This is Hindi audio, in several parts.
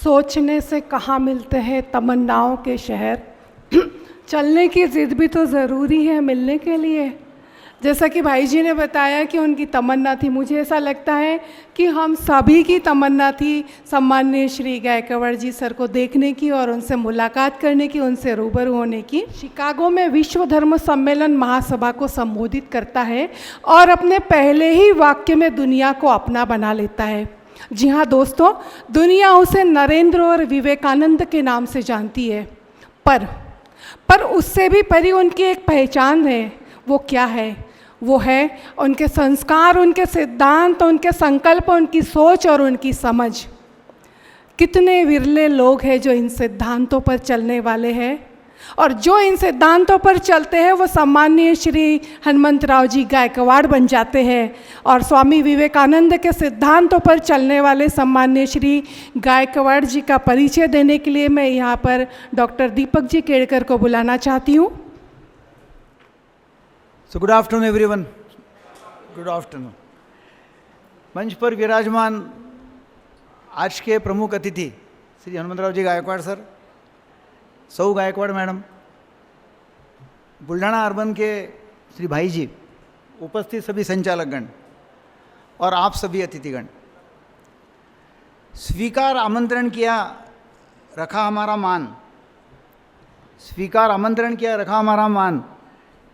सोचने से कहाँ मिलते हैं तमन्नाओं के शहर। चलने की ज़िद भी तो ज़रूरी है मिलने के लिए। जैसा कि भाई जी ने बताया कि उनकी तमन्ना थी, मुझे ऐसा लगता है कि हम सभी की तमन्ना थी सम्माननीय श्री गायकवाड़ जी सर को देखने की और उनसे मुलाकात करने की, उनसे रूबरू होने की। शिकागो में विश्व धर्म सम्मेलन महासभा को संबोधित करता है और अपने पहले ही वाक्य में दुनिया को अपना बना लेता है। जी हाँ दोस्तों, दुनिया उसे नरेंद्र और विवेकानंद के नाम से जानती है, पर उससे भी परे उनकी एक पहचान है। वो क्या है? वो है उनके संस्कार, उनके सिद्धांत, उनके संकल्प, उनकी सोच और उनकी समझ। कितने विरले लोग हैं जो इन सिद्धांतों पर चलने वाले हैं, और जो इन सिद्धांतों पर चलते हैं वो सम्माननीय श्री हनुमंतराव जी गायकवाड़ बन जाते हैं। और स्वामी विवेकानंद के सिद्धांतों पर चलने वाले सम्माननीय श्री गायकवाड़ जी का परिचय देने के लिए मैं यहाँ पर डॉक्टर दीपक जी केड़कर को बुलाना चाहती हूँ। So good afternoon everyone, good afternoon. मंच पर विराजमान आज के प्रमुख अतिथि श्री हनुमंतराव जी गायकवाड़ सर, सौ गायकवाड़ मैडम, बुल्ढाणा अर्बन के श्री भाई जी, उपस्थित सभी संचालकगण और आप सभी अतिथिगण, स्वीकार आमंत्रण किया रखा हमारा मान, स्वीकार आमंत्रण किया रखा हमारा मान,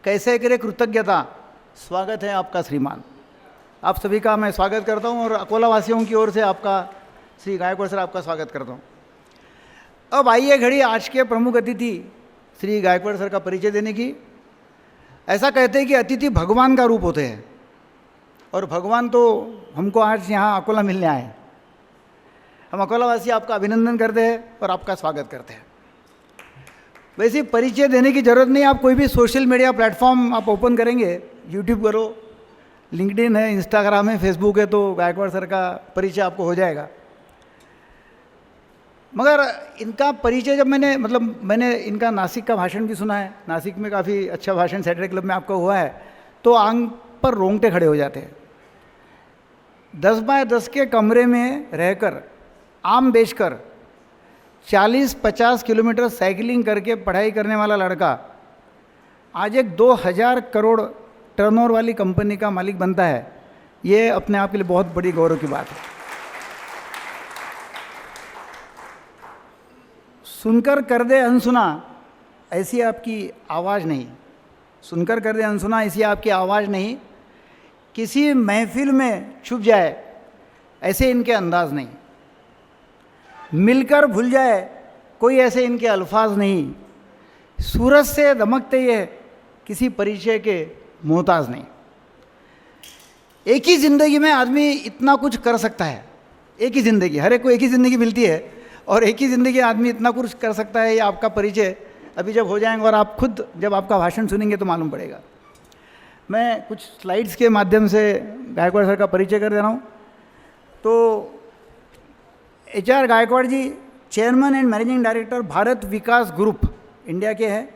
कैसे करे कृतज्ञता, स्वागत है आपका श्रीमान। आप सभी का मैं स्वागत करता हूं और अकोला वासियों की ओर से आपका श्री गायकवाड़ सर आपका स्वागत करता हूं। अब आइए घड़ी आज के प्रमुख अतिथि श्री गायकवाड़ सर का परिचय देने की। ऐसा कहते हैं कि अतिथि भगवान का रूप होते हैं और भगवान तो हमको आज यहाँ अकोला मिलने आए। हम अकोला वासी आपका अभिनंदन करते हैं और आपका स्वागत करते हैं। वैसे परिचय देने की ज़रूरत नहीं, आप कोई भी सोशल मीडिया प्लेटफॉर्म आप ओपन करेंगे, यूट्यूब करो, लिंक्डइन है, इंस्टाग्राम है, फेसबुक है, तो गायकवाड़ सर का परिचय आपको हो जाएगा। मगर इनका परिचय जब मैंने इनका नासिक का भाषण भी सुना है, नासिक में काफ़ी अच्छा भाषण सैटरडे क्लब में आपका हुआ है, तो आंख पर रोंगटे खड़े हो जाते हैं। 10 बाय 10 के कमरे में रहकर, आम बेचकर 40-50 किलोमीटर साइकिलिंग करके पढ़ाई करने वाला लड़का आज एक 2000 करोड़ टर्नओवर वाली कंपनी का मालिक बनता है। ये अपने आप के लिए बहुत बड़ी गौरव की बात है। सुनकर कर दे अनसुना ऐसी आपकी आवाज़ नहीं, सुनकर कर दे अनसुना ऐसी आपकी आवाज़ नहीं, किसी महफिल में छुप जाए ऐसे इनके अंदाज नहीं, मिलकर भूल जाए कोई ऐसे इनके अल्फाज नहीं, सूरज से दमकते ये किसी परिचय के मोहताज नहीं। एक ही ज़िंदगी में आदमी इतना कुछ कर सकता है, एक ही ज़िंदगी, हर एक को एक ही ज़िंदगी मिलती है और एक ही ज़िंदगी आदमी इतना कुछ कर सकता है। ये आपका परिचय अभी जब हो जाएंगे और आप खुद जब आपका भाषण सुनेंगे तो मालूम पड़ेगा। मैं कुछ स्लाइड्स के माध्यम से गायकवाड़ सर का परिचय कर दे रहा हूँ। तो HR Gaikwad ji chairman and managing director Bharat Vikas group India के हैं।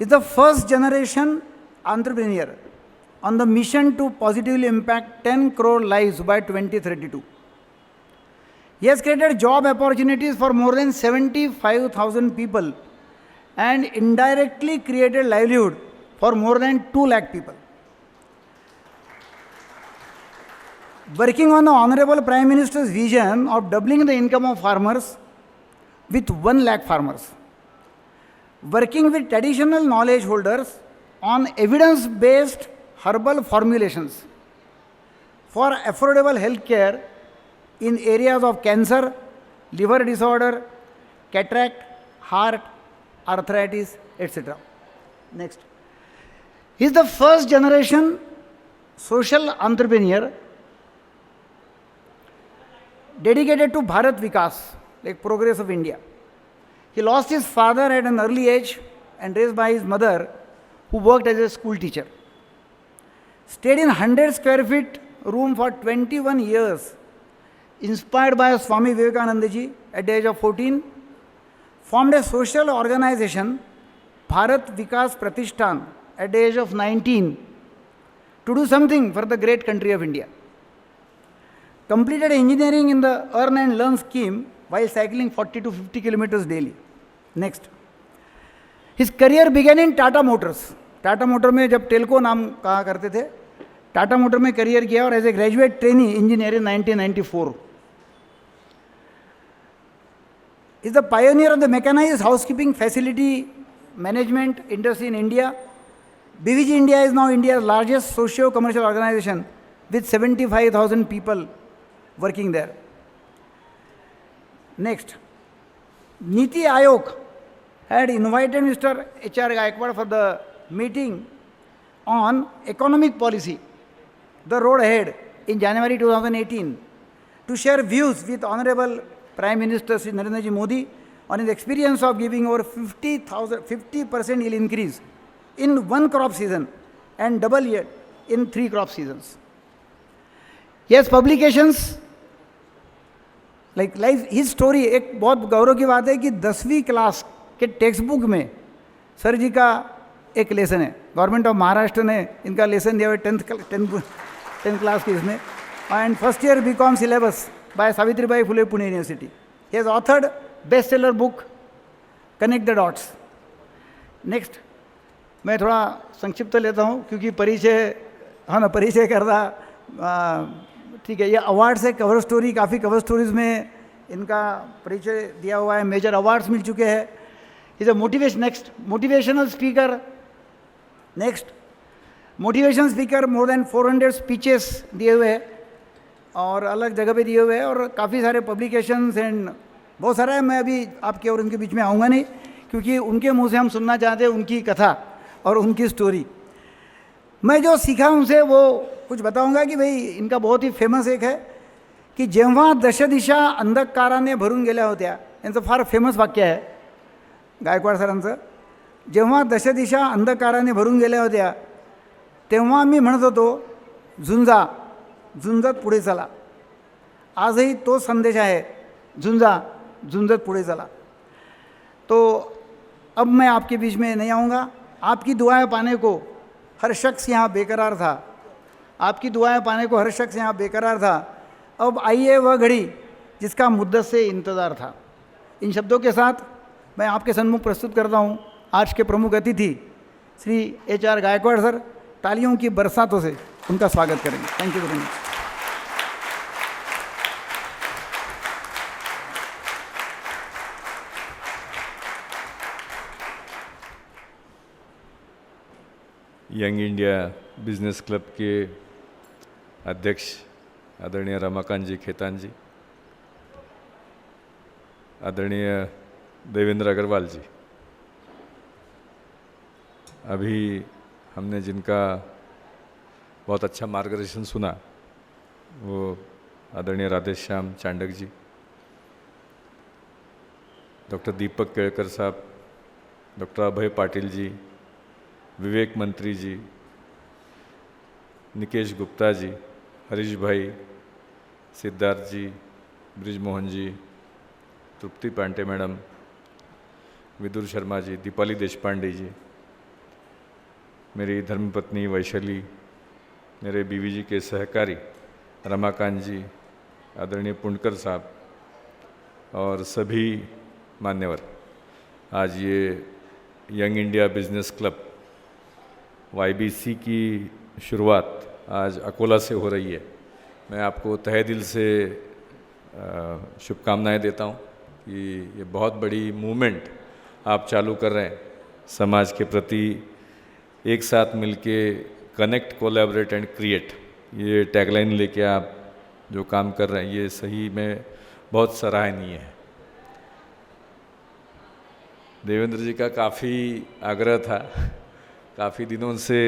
Is the first generation entrepreneur on the mission to positively impact 10 crore lives by 2032. He has created job opportunities for more than 75,000 people and indirectly created livelihood for more than 2 lakh people. Working on the Honorable Prime Minister's vision of doubling the income of farmers with 1 lakh farmers. Working with traditional knowledge holders on evidence-based herbal formulations for affordable health care in areas of cancer, liver disorder, cataract, heart, arthritis, etc. Next. He is the first generation social entrepreneur dedicated to Bharat Vikas, like progress of India. He lost his father at an early age and raised by his mother, who worked as a school teacher. Stayed in 100 square feet room for 21 years, inspired by Swami Vivekananda ji at the age of 14, formed a social organization, Bharat Vikas Pratishthan, at the age of 19, to do something for the great country of India. Completed engineering in the Earn and Learn scheme while cycling 40 to 50 kilometers daily. Next. His career began in Tata Motors. Tata motor में जब टेल्को नाम कहा करते थे, टाटा मोटर में करियर किया और as a graduate trainee engineer in 1994. Is the pioneer of the mechanized housekeeping facility management industry in India. BVG India is now India's largest socio-commercial organization with 75,000 people working there. Next, Niti Aayog had invited Mr. H.R. Gaikwad for the meeting on economic policy, the road ahead, in January 2018, to share views with Honorable Prime Minister Shri Narendra Ji Modi on his experience of giving over 50% yield increase in one crop season and double yield in 3 crop seasons. Yes, publications like life, his story, एक बहुत गौरव की बात है कि 10वीं क्लास के टेक्स्ट बुक में सर जी का एक लेसन है. गवर्नमेंट ऑफ महाराष्ट्र ने इनका लेसन दिया हुआ 10th क्लास के इसमें, and first year BCom syllabus by Savitribai Phule Pune university. He has authored best seller book connect the dots. Next, मैं थोड़ा संक्षिप्त लेता हूँ क्योंकि परिचय, हाँ ना, परिचय कर रहा, ठीक है. ये अवार्ड्स है, कवर स्टोरी, काफ़ी कवर स्टोरीज में इनका परिचय दिया हुआ है, मेजर अवार्ड्स मिल चुके हैं. Is a motivation. Next, motivational speaker. Next, motivation speaker, more than 400 speeches दिए हुए हैं और अलग जगह पे दिए हुए हैं और काफ़ी सारे पब्लिकेशंस एंड बहुत सारा है. मैं अभी आपके और उनके बीच में आऊँगा नहीं क्योंकि उनके मुंह से हम सुनना चाहते हैं उनकी कथा और उनकी स्टोरी. मैं जो सीखा उनसे वो कुछ बताऊंगा कि भाई इनका बहुत ही फेमस एक है की जेव्हा दशदिशा अंधकाराने भरून गेल्या होत्या, यांचं फार फेमस वाक्य आहे गायकवाड सरांचं. जेव्हा दशदिशा अंधकाराने भरून गेल्या होत्या तेव्हा मी म्हणत होतो झुंजा, झुंजत पुढे चला. आजही तो संदेश आहे, झुंजा, झुंजत पुढे चला. तो अब मैं आपके बीच में नहीं आऊँगा. आपकी दुआएं पाने को हर शख्स यहाँ बेकरार था. आपकी दुआएं पाने को हर शख्स यहाँ बेकरार था. अब आइए वह घड़ी जिसका मुद्दत से इंतज़ार था. इन शब्दों के साथ मैं आपके सन्मुख प्रस्तुत करता हूँ आज के प्रमुख अतिथि श्री H.R. गायकवाड़ सर. तालियों की बरसातों से उनका स्वागत करेंगे. Thank you very much. Young India business club के अध्यक्ष आदरणीय रमाकांत जी खेतान जी, आदरणीय देवेंद्र अग्रवाल जी, अभी हमने जिनका बहुत अच्छा मार्गदर्शन सुना वो आदरणीय राधेश्याम चांडक जी, डॉक्टर दीपक केळकर साहब, डॉक्टर अभय पाटिल जी, विवेक मंत्री जी, निकेश गुप्ता जी, हरीश भाई, सिद्धार्थ जी, ब्रिजमोहन जी, तृप्ति पांटे मैडम, विदुर शर्मा जी, दीपाली देशपांडे जी, मेरी धर्मपत्नी वैशाली, मेरे बीवीजी के सहकारी रमाकांत जी, आदरणीय पुंडकर साहब और सभी मान्यवर. आज ये young India business club YBC की शुरुआत आज अकोला से हो रही है. मैं आपको तहे दिल से शुभकामनाएं देता हूं कि ये बहुत बड़ी मूवमेंट आप चालू कर रहे हैं समाज के प्रति. एक साथ मिलके कनेक्ट, कोलैबोरेट एंड क्रिएट, ये टैगलाइन लेके आप जो काम कर रहे हैं ये सही में बहुत सराहनीय है. देवेंद्र जी का काफ़ी आग्रह था, काफ़ी दिनों से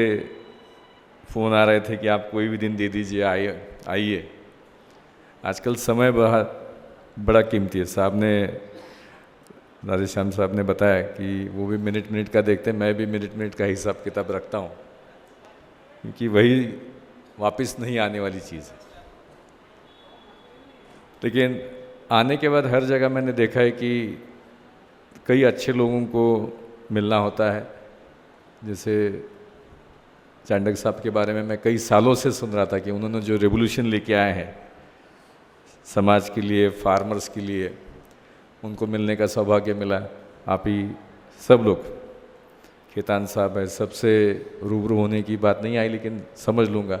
फ़ोन आ रहे थे कि आप कोई भी दिन दे दीजिए, आइए. आजकल समय बड़ा कीमती है. साहब ने, राधेश्याम साहब ने बताया कि वो भी मिनट का देखते हैं, मैं भी मिनट का हिसाब किताब रखता हूँ क्योंकि वही वापस नहीं आने वाली चीज़ है. लेकिन आने के बाद हर जगह मैंने देखा है कि कई अच्छे लोगों को मिलना होता है. जैसे चांडक साहब के बारे में मैं कई सालों से सुन रहा था कि उन्होंने जो रेवोल्यूशन लेके आए हैं समाज के लिए, फार्मर्स के लिए, उनको मिलने का सौभाग्य मिला। आप ही सब लोग, खेतान साहब है, सबसे रूबरू होने की बात नहीं आई, लेकिन समझ लूँगा।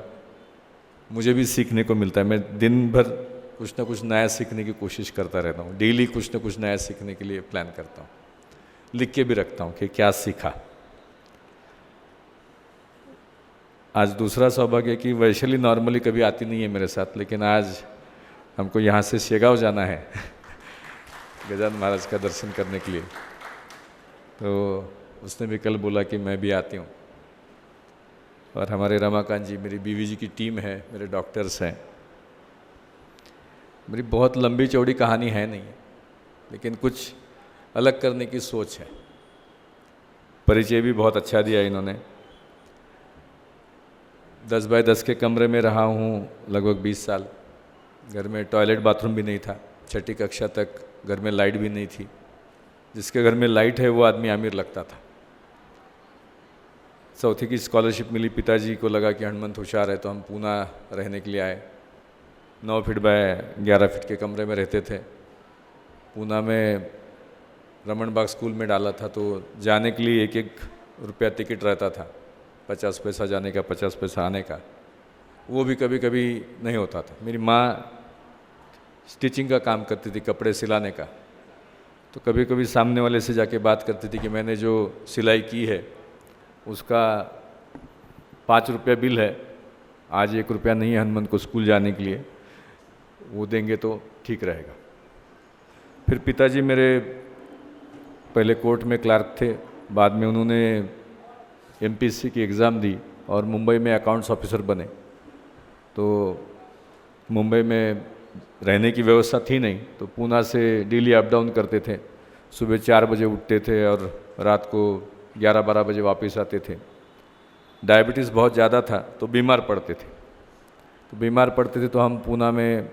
मुझे भी सीखने को मिलता है। मैं दिन भर कुछ ना कुछ नया सीखने की कोशिश करता रहता हूँ। डेली कुछ ना कुछ नया सीखने के लिए प्लान करता हूँ, लिख के भी रखता हूँ कि क्या सीखा। आज दूसरा सौभाग्य कि वैशाली नॉर्मली कभी आती नहीं है मेरे साथ, लेकिन आज हमको यहाँ से शेगांव जाना है गजानन महाराज का दर्शन करने के लिए। तो उसने भी कल बोला कि मैं भी आती हूँ। और हमारे रमाकांत जी, मेरी बीवी जी की टीम है, मेरे डॉक्टर्स हैं। मेरी बहुत लंबी चौड़ी कहानी है नहीं, लेकिन कुछ अलग करने की सोच है। परिचय भी बहुत अच्छा दिया इन्होंने। 10 बाय 10 के कमरे में रहा हूँ लगभग 20 साल। घर में टॉयलेट बाथरूम भी नहीं था। 6ठी कक्षा तक घर में लाइट भी नहीं थी। जिसके घर में लाइट है वो आदमी अमीर लगता था। 4th की स्कॉलरशिप मिली। पिताजी को लगा कि हनुमंत होशियार है, तो हम पूना रहने के लिए आए। 9 फीट बाय 11 फीट के कमरे में रहते थे। पूना में रमन बाग स्कूल में डाला था, तो जाने के लिए 1-1 रुपया टिकट रहता था। 50 पैसा जाने का, 50 पैसा आने का। वो भी कभी कभी नहीं होता था। मेरी माँ स्टिचिंग का काम करती थी, कपड़े सिलाने का। तो कभी कभी सामने वाले से जाके बात करती थी कि मैंने जो सिलाई की है उसका 5 रुपया बिल है, आज 1 रुपया नहीं है हनुमंत को स्कूल जाने के लिए, वो देंगे तो ठीक रहेगा। फिर पिताजी मेरे पहले कोर्ट में क्लर्क थे, बाद में उन्होंने एमपीएससी की एग्ज़ाम दी और मुंबई में अकाउंट्स ऑफिसर बने। तो मुंबई में रहने की व्यवस्था थी नहीं, तो पूना से डेली अप डाउन करते थे। सुबह 4 बजे उठते थे और रात को 11-12 बजे वापस आते थे। डायबिटीज़ बहुत ज़्यादा था, तो बीमार पड़ते थे। तो बीमार पड़ते थे तो हम पूना में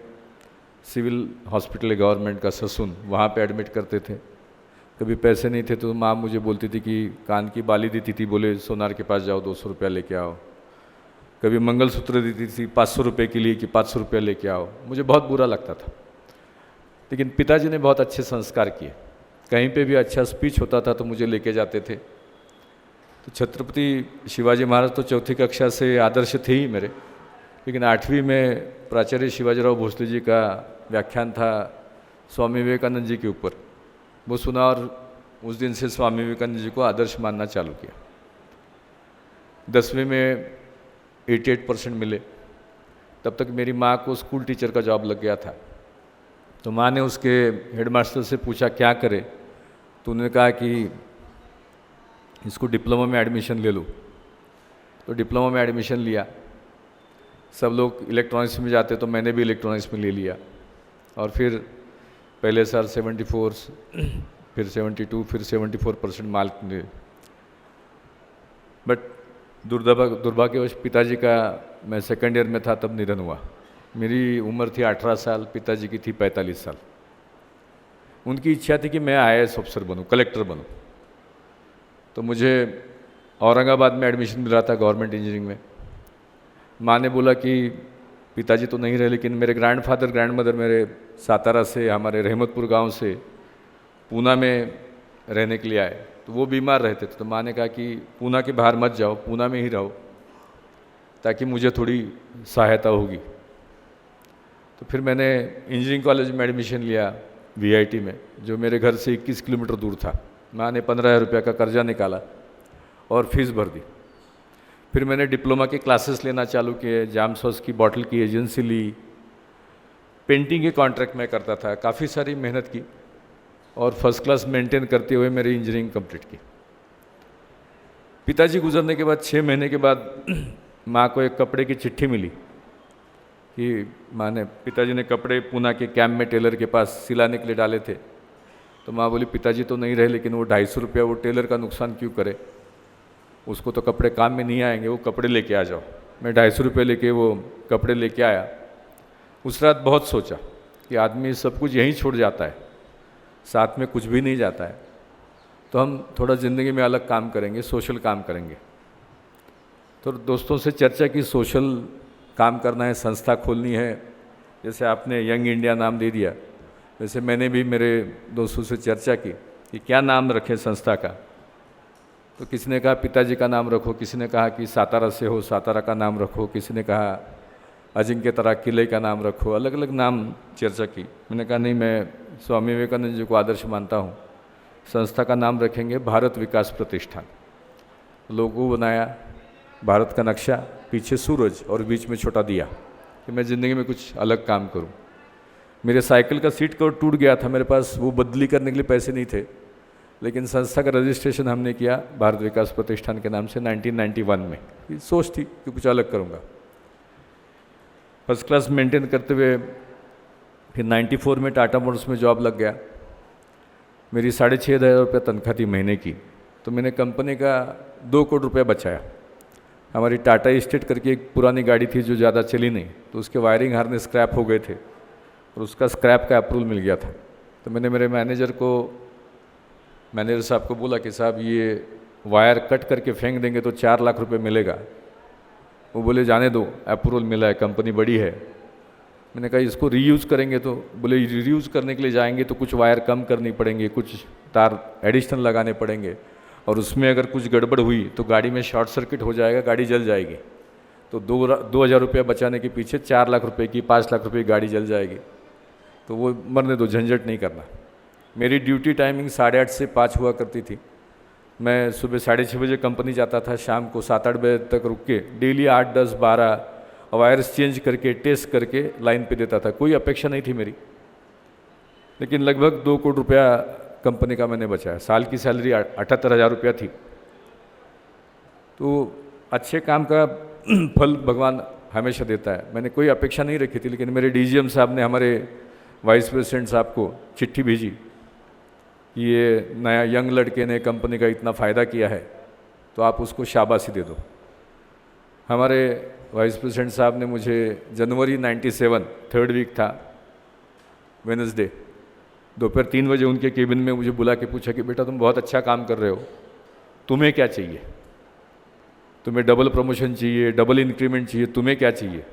सिविल हॉस्पिटल है गवर्नमेंट का, ससुन, वहाँ पे एडमिट करते थे। कभी पैसे नहीं थे तो माँ मुझे बोलती थी कि कान की बाली देती थी, बोले सोनार के पास जाओ 200 रुपया लेके आओ। कभी मंगलसूत्र देती थी 500 रुपये के लिए कि 500 रुपया लेके आओ। मुझे बहुत बुरा लगता था, लेकिन पिताजी ने बहुत अच्छे संस्कार किए। कहीं पे भी अच्छा स्पीच होता था तो मुझे लेके जाते थे। तो छत्रपति शिवाजी महाराज तो 4th कक्षा से आदर्श थे ही मेरे, लेकिन 8वीं में प्राचार्य शिवाजीराव भोसले जी का व्याख्यान था स्वामी विवेकानंद जी के ऊपर। वो सुना और उस दिन से स्वामी विवेकानंद जी को आदर्श मानना चालू किया। 10वीं में 88% मिले। तब तक मेरी माँ को स्कूल टीचर का जॉब लग गया था। तो माँ ने उसके हेडमास्टर से पूछा क्या करे, तो उन्होंने कहा कि इसको डिप्लोमा में एडमिशन ले लो। तो डिप्लोमा में एडमिशन लिया। सब लोग इलेक्ट्रॉनिक्स में जाते तो मैंने भी इलेक्ट्रॉनिक्स में ले लिया। और फिर पहले साल 74, फिर 72, फिर 74% मार्क मिले। बट दुर्भाग्यवश पिताजी का, मैं 2nd ईयर में था तब निधन हुआ। मेरी उम्र थी 18 साल, पिताजी की थी 45 साल। उनकी इच्छा थी कि मैं IAS अफसर बनूं, कलेक्टर बनूं। तो मुझे औरंगाबाद में एडमिशन मिल रहा था गवर्नमेंट इंजीनियरिंग में। माँ ने बोला कि पिताजी तो नहीं रहे, लेकिन मेरे ग्रैंडफादर ग्रैंडमदर मेरे सातारा से, हमारे रहमतपुर गांव से पूना में रहने के लिए आए। तो वो बीमार रहते थे। तो माँ ने कहा कि पूना के बाहर मत जाओ, पूना में ही रहो, ताकि मुझे थोड़ी सहायता होगी। तो फिर मैंने इंजीनियरिंग कॉलेज में एडमिशन लिया VIT में, जो मेरे घर से 21 किलोमीटर दूर था। माँ ने 15,000 रुपये का कर्जा निकाला और फीस भर दी। फिर मैंने डिप्लोमा के क्लासेस लेना चालू किए, जाम सॉस की बॉटल की एजेंसी ली, पेंटिंग के कॉन्ट्रैक्ट में करता था। काफ़ी सारी मेहनत की और फर्स्ट क्लास मेंटेन करते हुए मेरी इंजीनियरिंग कंप्लीट की। पिताजी गुजरने के बाद 6 महीने के बाद माँ को एक कपड़े की चिट्ठी मिली कि पिताजी ने कपड़े पूना के कैंप में टेलर के पास सिलाने के लिए डाले थे। तो माँ बोली पिताजी तो नहीं रहे, लेकिन वो 250 रुपया वो टेलर का नुकसान क्यों करे, उसको तो कपड़े काम में नहीं आएंगे, वो कपड़े लेके आ जाओ। मैं 250 रुपये लेके वो कपड़े लेके आया। उस रात बहुत सोचा कि आदमी सब कुछ यहीं छोड़ जाता है, साथ में कुछ भी नहीं जाता है, तो हम थोड़ा ज़िंदगी में अलग काम करेंगे, सोशल काम करेंगे। तो दोस्तों से चर्चा की, सोशल काम करना है, संस्था खोलनी है। जैसे आपने यंग इंडिया नाम दे दिया, वैसे मैंने भी मेरे दोस्तों से चर्चा की कि क्या नाम रखें संस्था का। तो किसी ने कहा पिताजी का नाम रखो, किसी ने कहा कि सातारा से हो सातारा का नाम रखो, किसी ने कहा अजिंक्य तारा किले का नाम रखो, अलग अलग नाम चर्चा की। मैंने कहा नहीं, मैं स्वामी विवेकानंद जी को आदर्श मानता हूँ, संस्था का नाम रखेंगे भारत विकास प्रतिष्ठान। लोगो बनाया, भारत का नक्शा, पीछे सूरज और बीच में छोटा दिया कि मैं ज़िंदगी में कुछ अलग काम करूं। मेरे साइकिल का सीट कवर टूट गया था, मेरे पास वो बदली करने के लिए पैसे नहीं थे, लेकिन संस्था का रजिस्ट्रेशन हमने किया भारत विकास प्रतिष्ठान के नाम से 1991 में। ये सोच थी कि कुछ अलग करूंगा। फर्स्ट क्लास मेंटेन करते हुए फिर 94 में टाटा मोटर्स में जॉब लग गया। मेरी 6,500 रुपये तनख्वाह थी महीने की। तो मैंने कंपनी का 2 करोड़ रुपया बचाया। हमारी टाटा स्टेट करके एक पुरानी गाड़ी थी जो ज़्यादा चली नहीं, तो उसके वायरिंग हार्नेस स्क्रैप हो गए थे और उसका स्क्रैप का अप्रूवल मिल गया था। तो मैंने मेरे मैनेजर साहब को बोला कि साहब ये वायर कट करके फेंक देंगे तो 4 लाख रुपए मिलेगा। वो बोले जाने दो, अप्रूवल मिला है, कंपनी बड़ी है। मैंने कहा इसको रीयूज़ करेंगे, तो बोले रीयूज़ करने के लिए जाएंगे तो कुछ वायर कम करनी पड़ेंगे, कुछ तार एडिशनल लगाने पड़ेंगे, और उसमें अगर कुछ गड़बड़ हुई तो गाड़ी में शॉर्ट सर्किट हो जाएगा, गाड़ी जल जाएगी। तो 2,000 रुपया बचाने के पीछे 4 लाख रुपए की, 5 लाख रुपए की गाड़ी जल जाएगी। तो वो मरने दो, झंझट नहीं करना। मेरी ड्यूटी टाइमिंग 8:30 से 5 हुआ करती थी। मैं सुबह 6:30 बजे कंपनी जाता था, शाम को 7-8 बजे तक रुक के डेली 8, 10, 12 वायर्स चेंज करके टेस्ट करके लाइन पे देता था। कोई अपेक्षा नहीं थी मेरी, लेकिन लगभग 2 करोड़ रुपया कंपनी का मैंने बचाया। साल की सैलरी 78,000 रुपया थी। तो अच्छे काम का फल भगवान हमेशा देता है। मैंने कोई अपेक्षा नहीं रखी थी, लेकिन मेरे डीजीएम साहब ने हमारे वाइस प्रेसिडेंट साहब को चिट्ठी भेजी कि ये नया यंग लड़के ने कंपनी का इतना फ़ायदा किया है, तो आप उसको शाबाशी दे दो। हमारे वाइस प्रेसिडेंट साहब ने मुझे जनवरी 97, 3rd वीक था, वेडनेसडे, दोपहर 3 बजे उनके केबिन में मुझे बुला के पूछा कि बेटा तुम बहुत अच्छा काम कर रहे हो, तुम्हें क्या चाहिए? तुम्हें डबल प्रमोशन चाहिए, डबल इंक्रीमेंट चाहिए, तुम्हें क्या चाहिए?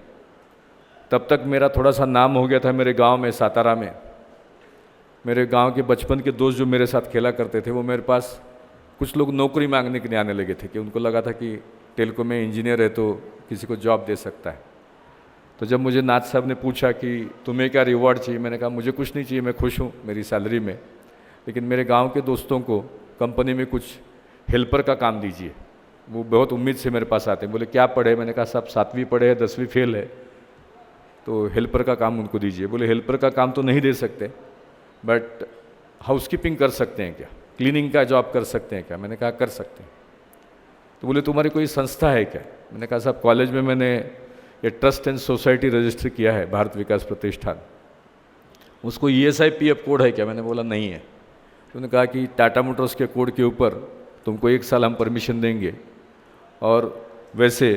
तब तक मेरा थोड़ा सा नाम हो गया था मेरे गांव में, सातारा में। मेरे गांव के बचपन के दोस्त जो मेरे साथ खेला करते थे, वो मेरे पास कुछ लोग नौकरी मांगने के लिए आने लगे थे कि उनको लगा था कि टेल्को में इंजीनियर है तो किसी को जॉब दे सकता है। तो जब मुझे नाथ साहब ने पूछा कि तुम्हें क्या रिवॉर्ड चाहिए, मैंने कहा मुझे कुछ नहीं चाहिए, मैं खुश हूँ मेरी सैलरी में, लेकिन मेरे गांव के दोस्तों को कंपनी में कुछ हेल्पर का काम दीजिए। वो बहुत उम्मीद से मेरे पास आते हैं। बोले क्या पढ़े? मैंने कहा साहब 7वीं पढ़े हैं, 10वीं फेल है, तो हेल्पर का काम उनको दीजिए। बोले हेल्पर का काम तो नहीं दे सकते, बट हाउसकीपिंग कर सकते हैं क्या, क्लीनिंग का जॉब कर सकते हैं क्या? मैंने कहा कर सकते हैं। तो बोले तुम्हारी कोई संस्था है क्या? मैंने कहा साहब कॉलेज में मैंने ये ट्रस्ट एंड सोसाइटी रजिस्टर किया है, भारत विकास प्रतिष्ठान, उसको ESI PF कोड है क्या? मैंने बोला नहीं है। तो उन्होंने कहा कि टाटा मोटर्स के कोड के ऊपर तुमको 1 साल हम परमिशन देंगे। और वैसे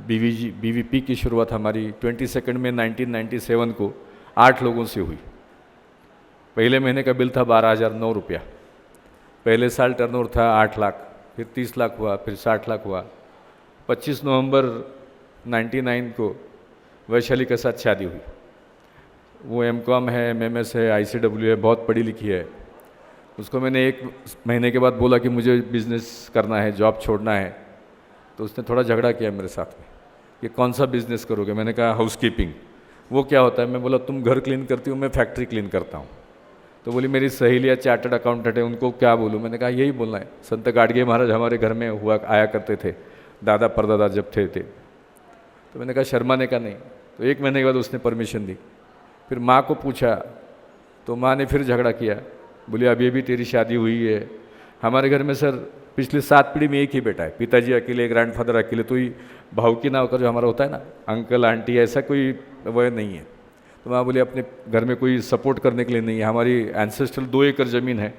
BVP की शुरुआत हमारी 22 में 1997 को 8 लोगों से हुई। पहले महीने का बिल था 12,009 रुपया। पहले साल टर्नओवर था 8 लाख, फिर 30 लाख हुआ, फिर 60 लाख हुआ। 25 नवंबर 99 को वैशाली के साथ शादी हुई। वो MCOM है, MMS है, ICW है, बहुत पढ़ी लिखी है। उसको मैंने 1 महीने के बाद बोला कि मुझे बिज़नेस करना है, जॉब छोड़ना है, तो उसने थोड़ा झगड़ा किया मेरे साथ में कि कौन सा बिज़नेस करोगे? मैंने कहा हाउसकीपिंग। वो क्या होता है? मैं बोला तुम घर क्लीन करती हो, मैं फैक्ट्री क्लीन करता हूँ। तो बोली मेरी सहेलियाँ चार्टर्ड अकाउंटेंट है, उनको क्या बोलूँ? मैंने कहा यही बोलना है। संत गाडगे महाराज हमारे घर में आया करते थे, दादा परदादा जब थे। तो मैंने कहा शर्माने का नहीं। तो 1 महीने के बाद उसने परमिशन दी। फिर माँ को पूछा तो माँ ने फिर झगड़ा किया, बोली अभी अभी तेरी शादी हुई है। हमारे घर में सर पिछले 7 पीढ़ी में एक ही बेटा है, पिताजी अकेले, ग्रैंडफादर अकेले। तो ही भाव की नाव का जो हमारा होता है ना, अंकल आंटी, ऐसा कोई वह नहीं है। तो माँ बोली अपने घर में कोई सपोर्ट करने के लिए नहीं है। हमारी एंसेस्ट्रल 2 एकड़ ज़मीन है,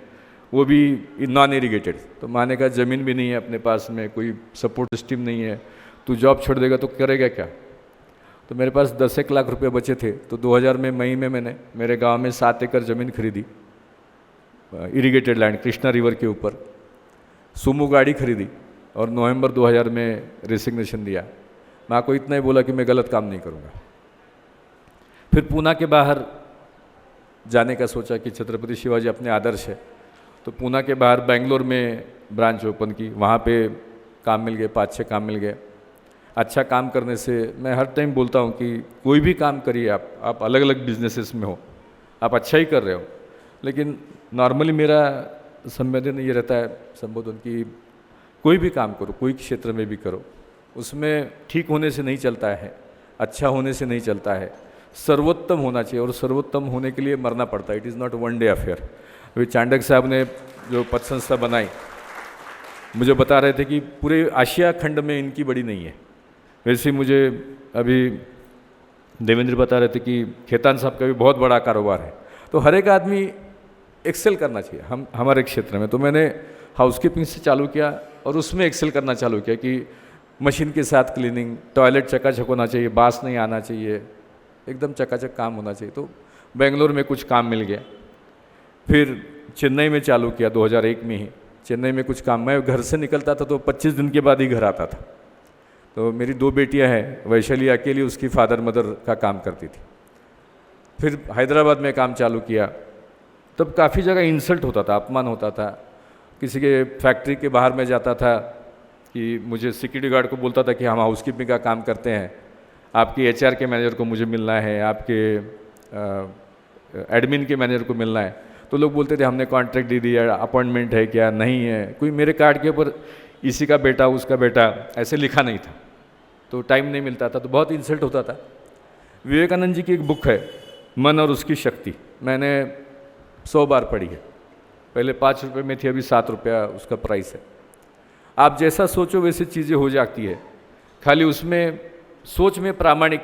वो भी नॉन इरीगेटेड। तो माँ ने कहा ज़मीन भी नहीं है अपने पास में, कोई सपोर्ट सिस्टम नहीं है, तू जॉब छोड़ देगा तो करेगा क्या? तो मेरे पास 10 लाख रुपए बचे थे। तो 2000 में मई में मैंने मेरे गांव में 7 एकड़ ज़मीन खरीदी, इरीगेटेड लैंड, कृष्णा रिवर के ऊपर। सुमो गाड़ी खरीदी और नवंबर 2000 में रेसिग्नेशन दिया। माँ को इतना ही बोला कि मैं गलत काम नहीं करूँगा। फिर पूना के बाहर जाने का सोचा कि छत्रपति शिवाजी अपने आदर्श है, तो पूना के बाहर बेंगलोर में ब्रांच ओपन की। वहाँ पे काम मिल गए, 5-6 काम मिल गए। अच्छा काम करने से मैं हर टाइम बोलता हूँ कि कोई भी काम करिए आप अलग अलग बिजनेसेस में हो, आप अच्छा ही कर रहे हो, लेकिन नॉर्मली मेरा संबोधन ये रहता है कि कोई भी काम करो, कोई क्षेत्र में भी करो, उसमें ठीक होने से नहीं चलता है, अच्छा होने से नहीं चलता है, सर्वोत्तम होना चाहिए, और सर्वोत्तम होने के लिए मरना पड़ता है। It is not one day affair. अभी चाणक्य साहब ने जो पथ संस्था बनाई, मुझे बता रहे थे कि पूरे आशिया खंड में इनकी बड़ी नहीं है। वैसे ही मुझे अभी देवेंद्र बता रहे थे कि खेतान साहब का भी बहुत बड़ा कारोबार है। तो हर एक आदमी एक्सेल करना चाहिए हमारे क्षेत्र में। तो मैंने हाउसकीपिंग से चालू किया और उसमें एक्सेल करना चालू किया कि मशीन के साथ क्लीनिंग, टॉयलेट चकाचक होना चाहिए, बास नहीं आना चाहिए, एकदम चकाचक काम होना चाहिए। तो बेंगलोर में कुछ काम मिल गया, फिर चेन्नई में चालू किया 2001 में ही। चेन्नई में कुछ काम, मैं घर से निकलता था तो 25 दिन के बाद ही घर आता था। तो मेरी 2 बेटियां हैं, वैशाली अकेली उसकी फादर मदर का काम करती थी। फिर हैदराबाद में काम चालू किया, तब काफ़ी जगह इंसल्ट होता था, अपमान होता था। किसी के फैक्ट्री के बाहर में जाता था कि मुझे सिक्योरिटी गार्ड को बोलता था कि हम हाउसकीपिंग का काम करते हैं, आपके HR के मैनेजर को मुझे मिलना है, आपके एडमिन के मैनेजर को मिलना है। तो लोग बोलते थे हमने कॉन्ट्रैक्ट दे दिया, अपॉइंटमेंट है क्या, नहीं है। कोई मेरे कार्ड के ऊपर इसी का बेटा उसका बेटा ऐसे लिखा नहीं था, तो टाइम नहीं मिलता था, तो बहुत इंसल्ट होता था। विवेकानंद जी की एक बुक है मन और उसकी शक्ति, मैंने 100 बार पढ़ी है। पहले 5 रुपये में थी, अभी 7 रुपया उसका प्राइस है। आप जैसा सोचो वैसे चीज़ें हो जाती है, खाली उसमें सोच में प्रामाणिक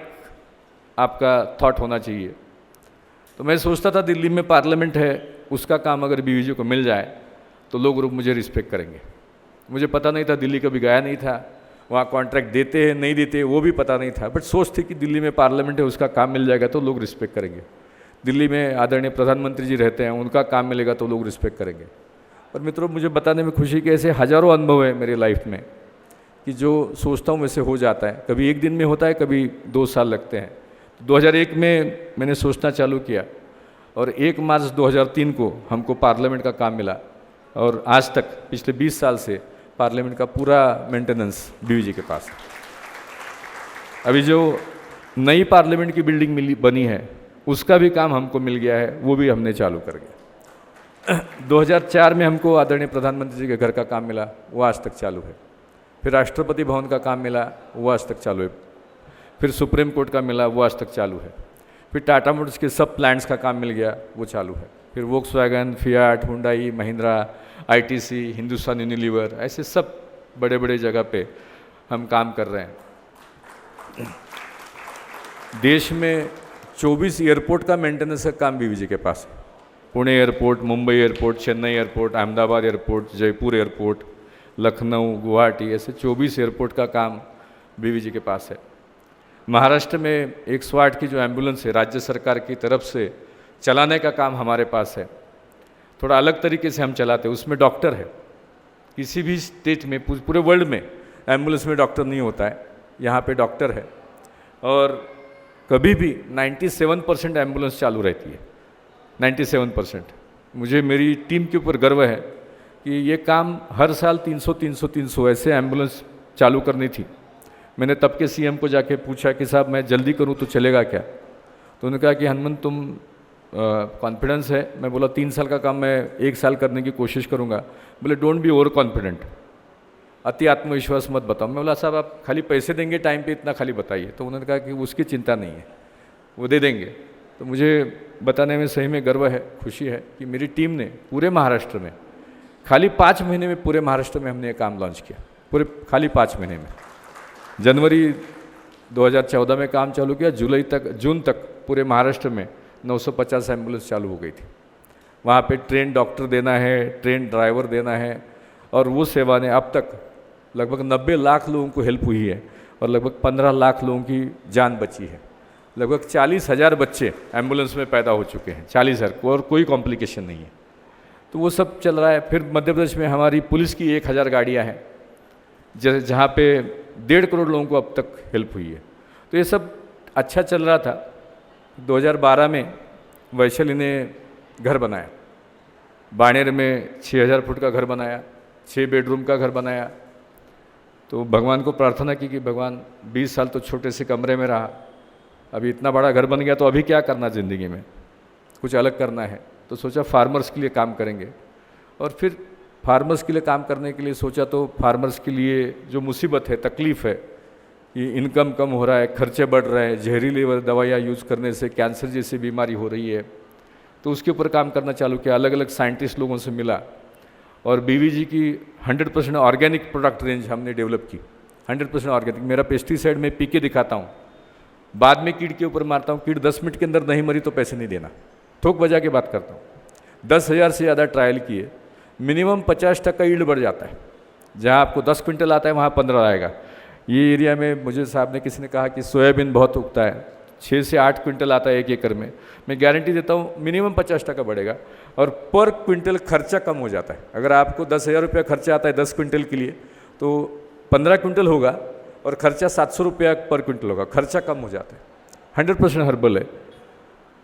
आपका थॉट होना चाहिए। तो मैं सोचता था दिल्ली में पार्लियामेंट है, उसका काम अगर BVG को मिल जाए तो लोग मुझे रिस्पेक्ट करेंगे। मुझे पता नहीं था, दिल्ली कभी गया नहीं था, वहाँ कॉन्ट्रैक्ट देते हैं नहीं देते वो भी पता नहीं था, बट सोच थी कि दिल्ली में पार्लियामेंट है, उसका काम मिल जाएगा तो लोग रिस्पेक्ट करेंगे। दिल्ली में आदरणीय प्रधानमंत्री जी रहते हैं, उनका काम मिलेगा तो लोग रिस्पेक्ट करेंगे। और मित्रों, मुझे बताने में खुशी कि ऐसे हज़ारों अनुभव है मेरी लाइफ में कि जो सोचता हूँ वैसे हो जाता है। कभी 1 दिन में होता है, कभी 2 साल लगते हैं। 2001 में मैंने सोचना चालू किया और 1 मार्च 2003 को हमको पार्लियामेंट का काम मिला, और आज तक पिछले 20 साल से पार्लियामेंट का पूरा मेंटेनेंस BVG के पास है। अभी जो नई पार्लियामेंट की बिल्डिंग बनी है उसका भी काम हमको मिल गया है, वो भी हमने चालू कर गया। 2004 में हमको आदरणीय प्रधानमंत्री जी के घर का काम मिला, वो आज तक चालू है। फिर राष्ट्रपति भवन का काम मिला, वो आज तक चालू है। फिर सुप्रीम कोर्ट का मिला, वो आज तक चालू है। फिर टाटा मोटर्स के सब प्लांट्स का काम मिल गया, वो चालू है। फिर Volkswagen, Fiat, Hyundai, Mahindra, ITC, Hindustan Unilever, ऐसे सब बड़े बड़े जगह पे हम काम कर रहे हैं। देश में 24 एयरपोर्ट का मेंटेनेंस का काम BVG के पास है। Pune airport, Mumbai airport, Chennai airport, Ahmedabad airport, Jaipur airport, Lucknow, Guwahati, ऐसे 24 एयरपोर्ट का काम BVG के पास है। महाराष्ट्र में 108 की जो एम्बुलेंस है राज्य सरकार की तरफ से चलाने का काम हमारे पास है। थोड़ा अलग तरीके से हम चलाते हैं, उसमें डॉक्टर है। किसी भी स्टेट में, पूरे वर्ल्ड में एम्बुलेंस में डॉक्टर नहीं होता है, यहाँ पे डॉक्टर है। और कभी भी 97% एम्बुलेंस चालू रहती है, 97%। मुझे मेरी टीम के ऊपर गर्व है कि ये काम हर साल 300 ऐसे एम्बुलेंस चालू करनी थी। मैंने तब के CM को जाके पूछा कि साहब मैं जल्दी करूँ तो चलेगा क्या? तो उन्होंने कहा कि हनुमंत तुम कॉन्फिडेंस है? मैं बोला 3 साल का काम मैं 1 साल करने की कोशिश करूँगा। बोले डोंट बी ओवर कॉन्फिडेंट, अति आत्मविश्वास मत बताओ। मैं बोला साहब आप खाली पैसे देंगे टाइम पे, इतना खाली बताइए। तो उन्होंने कहा कि उसकी चिंता नहीं है, वो दे देंगे। तो मुझे बताने में सही में गर्व है, खुशी है कि मेरी टीम ने पूरे महाराष्ट्र में खाली 5 महीने में, पूरे महाराष्ट्र में हमने ये काम लॉन्च किया, पूरे खाली 5 महीने में। जनवरी 2014 में काम चालू किया, जून तक पूरे महाराष्ट्र में 950 एम्बुलेंस चालू हो गई थी। वहाँ पे ट्रेन डॉक्टर देना है, ट्रेन ड्राइवर देना है, और वो सेवा ने अब तक लगभग 90 लाख लोगों को हेल्प हुई है और लगभग 15 लाख लोगों की जान बची है। लगभग 40,000 बच्चे एम्बुलेंस में पैदा हो चुके हैं, 40,000 और कोई कॉम्प्लिकेशन नहीं है। तो वो सब चल रहा है। फिर मध्य प्रदेश में हमारी पुलिस की 1000 गाड़ियाँ हैं, जहाँ पे 1.5 करोड़ लोगों को अब तक हेल्प हुई है। तो ये सब अच्छा चल रहा था। 2012 में वैशाली ने घर बनाया, बाणेर में 6000 फुट का घर बनाया, 6 बेडरूम का घर बनाया। तो भगवान को प्रार्थना की कि भगवान 20 साल तो छोटे से कमरे में रहा, अभी इतना बड़ा घर बन गया तो अभी क्या करना ज़िंदगी में, कुछ अलग करना है। तो सोचा फार्मर्स के लिए काम करेंगे, और फिर फार्मर्स के लिए काम करने के लिए सोचा तो फार्मर्स के लिए जो मुसीबत है, तकलीफ़ है कि इनकम कम हो रहा है, खर्चे बढ़ रहे हैं, जहरीली दवाइयाँ यूज़ करने से कैंसर जैसी बीमारी हो रही है, तो उसके ऊपर काम करना चालू किया। अलग अलग साइंटिस्ट लोगों से मिला और बीवीजी की 100% ऑर्गेनिक प्रोडक्ट रेंज हमने डेवलप की। 100% ऑर्गेनिक। मेरा पेस्टिसाइड में पी के दिखाता हूँ, बाद में कीट के ऊपर मारता हूँ, कीट 10 मिनट के अंदर नहीं मरी तो पैसे नहीं देना, ठोक बजा के बात करता हूँ। 10,000 से ज़्यादा ट्रायल किए, मिनिमम 50% ईल्ड बढ़ जाता है। जहाँ आपको 10 क्विंटल आता है वहाँ 15 आएगा। ये एरिया में मुझे साहब ने किसी ने कहा कि सोयाबीन बहुत उगता है, 6 से 8 क्विंटल आता है 1 एकड़ में। मैं गारंटी देता हूँ मिनिमम 50% बढ़ेगा, और पर क्विंटल खर्चा कम हो जाता है। अगर आपको 10,000 रुपया खर्चा आता है 10 क्विंटल के लिए, तो 15 क्विंटल होगा और खर्चा 700 रुपया पर क्विंटल होगा, खर्चा कम हो जाता है। 100% हर्बल है।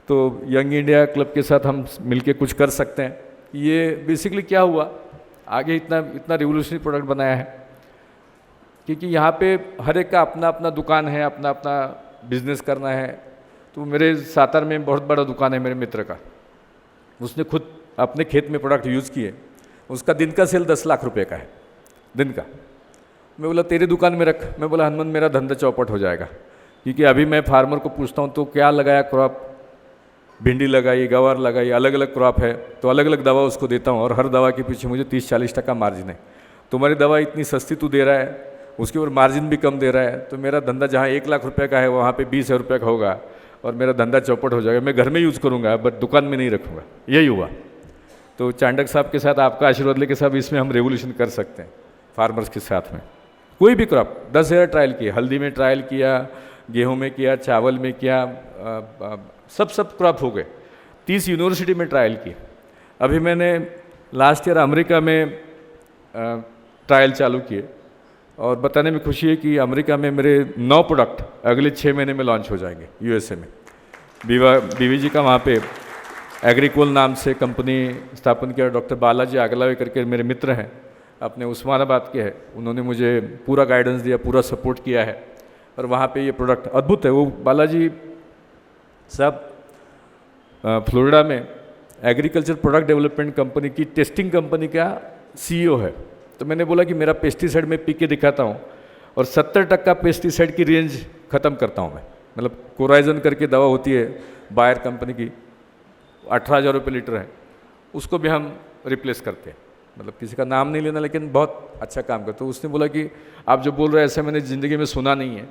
तो यंग इंडिया क्लब के साथ हम मिलके कुछ कर सकते हैं। ये बेसिकली क्या हुआ, आगे इतना रिवोल्यूशनरी प्रोडक्ट बनाया है, क्योंकि यहाँ पे हर एक का अपना अपना दुकान है, अपना अपना बिजनेस करना है। तो मेरे सातार में बहुत बड़ा दुकान है मेरे मित्र का, उसने खुद अपने खेत में प्रोडक्ट यूज़ किए, उसका दिन का सेल 10 लाख रुपए का है, दिन का। मैं बोला तेरी दुकान में रख, मैं बोला हनुमान मेरा धंधा चौपट हो जाएगा, क्योंकि अभी मैं फार्मर को पूछता हूँ तो क्या लगाया क्रॉप, भिंडी लगाई, गवार लगाई, अलग अलग क्रॉप है, तो अलग अलग दवा उसको देता हूँ, और हर दवा के पीछे मुझे 30-40% मार्जिन है। तुम्हारी दवा इतनी सस्ती तू दे रहा है, उसके ऊपर मार्जिन भी कम दे रहा है, तो मेरा धंधा जहाँ 1 लाख रुपये का है वहाँ पे 20,000 रुपये का होगा, और मेरा धंधा चौपट हो जाएगा। मैं घर में यूज़ करूँगा बट दुकान में नहीं रखूँगा। यही हुआ। तो चांडक साहब के साथ आपका आशीर्वाद लेके साहब इसमें हम रेवोल्यूशन कर सकते हैं फार्मर्स के साथ में। कोई भी क्रॉप 10,000 ट्रायल किए, हल्दी में ट्रायल किया, गेहूँ में किया, चावल में किया, सब क्रॉप हो गए। 30 यूनिवर्सिटी में ट्रायल किए। अभी मैंने लास्ट ईयर अमेरिका में ट्रायल चालू किए, और बताने में खुशी है कि अमेरिका में मेरे 9 प्रोडक्ट अगले 6 महीने में लॉन्च हो जाएंगे यूएसए में। बीवीजी का वहाँ पे एग्रीकोल नाम से कंपनी स्थापन किया। डॉक्टर बालाजी आगलावे करके मेरे मित्र हैं, अपने उस्मानाबाद के हैं, उन्होंने मुझे पूरा गाइडेंस दिया, पूरा सपोर्ट किया है, और वहाँ पे ये प्रोडक्ट अद्भुत है। वो बालाजी साहब फ्लोरिडा में एग्रीकल्चर प्रोडक्ट डेवलपमेंट कंपनी की टेस्टिंग कंपनी का CEO है। तो मैंने बोला कि मेरा पेस्टिसाइड में पी के दिखाता हूँ, और 70% पेस्टिसाइड की रेंज ख़त्म करता हूँ मैं। मतलब कोराइजन करके दवा होती है बायर कंपनी की, 18,000 रुपये लीटर है, उसको भी हम रिप्लेस करते हैं। मतलब किसी का नाम नहीं लेना, लेकिन बहुत अच्छा काम करते। तो उसने बोला कि आप जो बोल रहे हैं ऐसा मैंने ज़िंदगी में सुना नहीं है।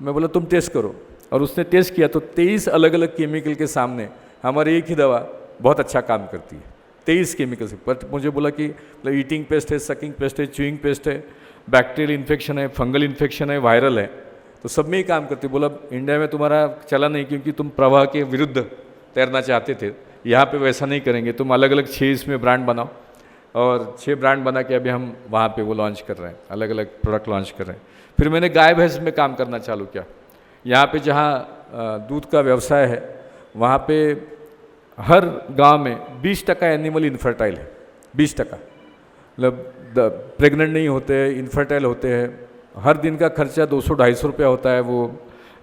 मैं बोला तुम टेस्ट करो, और उसने टेस्ट किया तो 23 अलग अलग केमिकल के सामने हमारी एक ही दवा बहुत अच्छा काम करती है। 23 केमिकल से। बट मुझे बोला कि मतलब ईटिंग पेस्ट है, सकिंग पेस्ट है, च्यूइंग पेस्ट है, बैक्टीरियल इन्फेक्शन है, फंगल इन्फेक्शन है, वायरल है, तो सब में ही काम करती। बोला इंडिया में तुम्हारा चला नहीं, क्योंकि तुम प्रवाह के विरुद्ध तैरना चाहते थे, यहाँ पे वैसा नहीं करेंगे, तुम अलग अलग 6 इसमें ब्रांड बनाओ। और 6 ब्रांड बना के अभी हम वहाँ पे वो लॉन्च कर रहे हैं, अलग अलग प्रोडक्ट लॉन्च कर रहे हैं। फिर मैंने गाय भैंस में काम करना चालू किया। यहाँ पे जहाँ दूध का व्यवसाय है, वहाँ पे हर गांव में 20% एनिमल इनफर्टाइल है। 20% मतलब प्रेग्नेंट नहीं होते, इनफर्टाइल होते हैं। हर दिन का खर्चा 200-250 रुपया होता है वो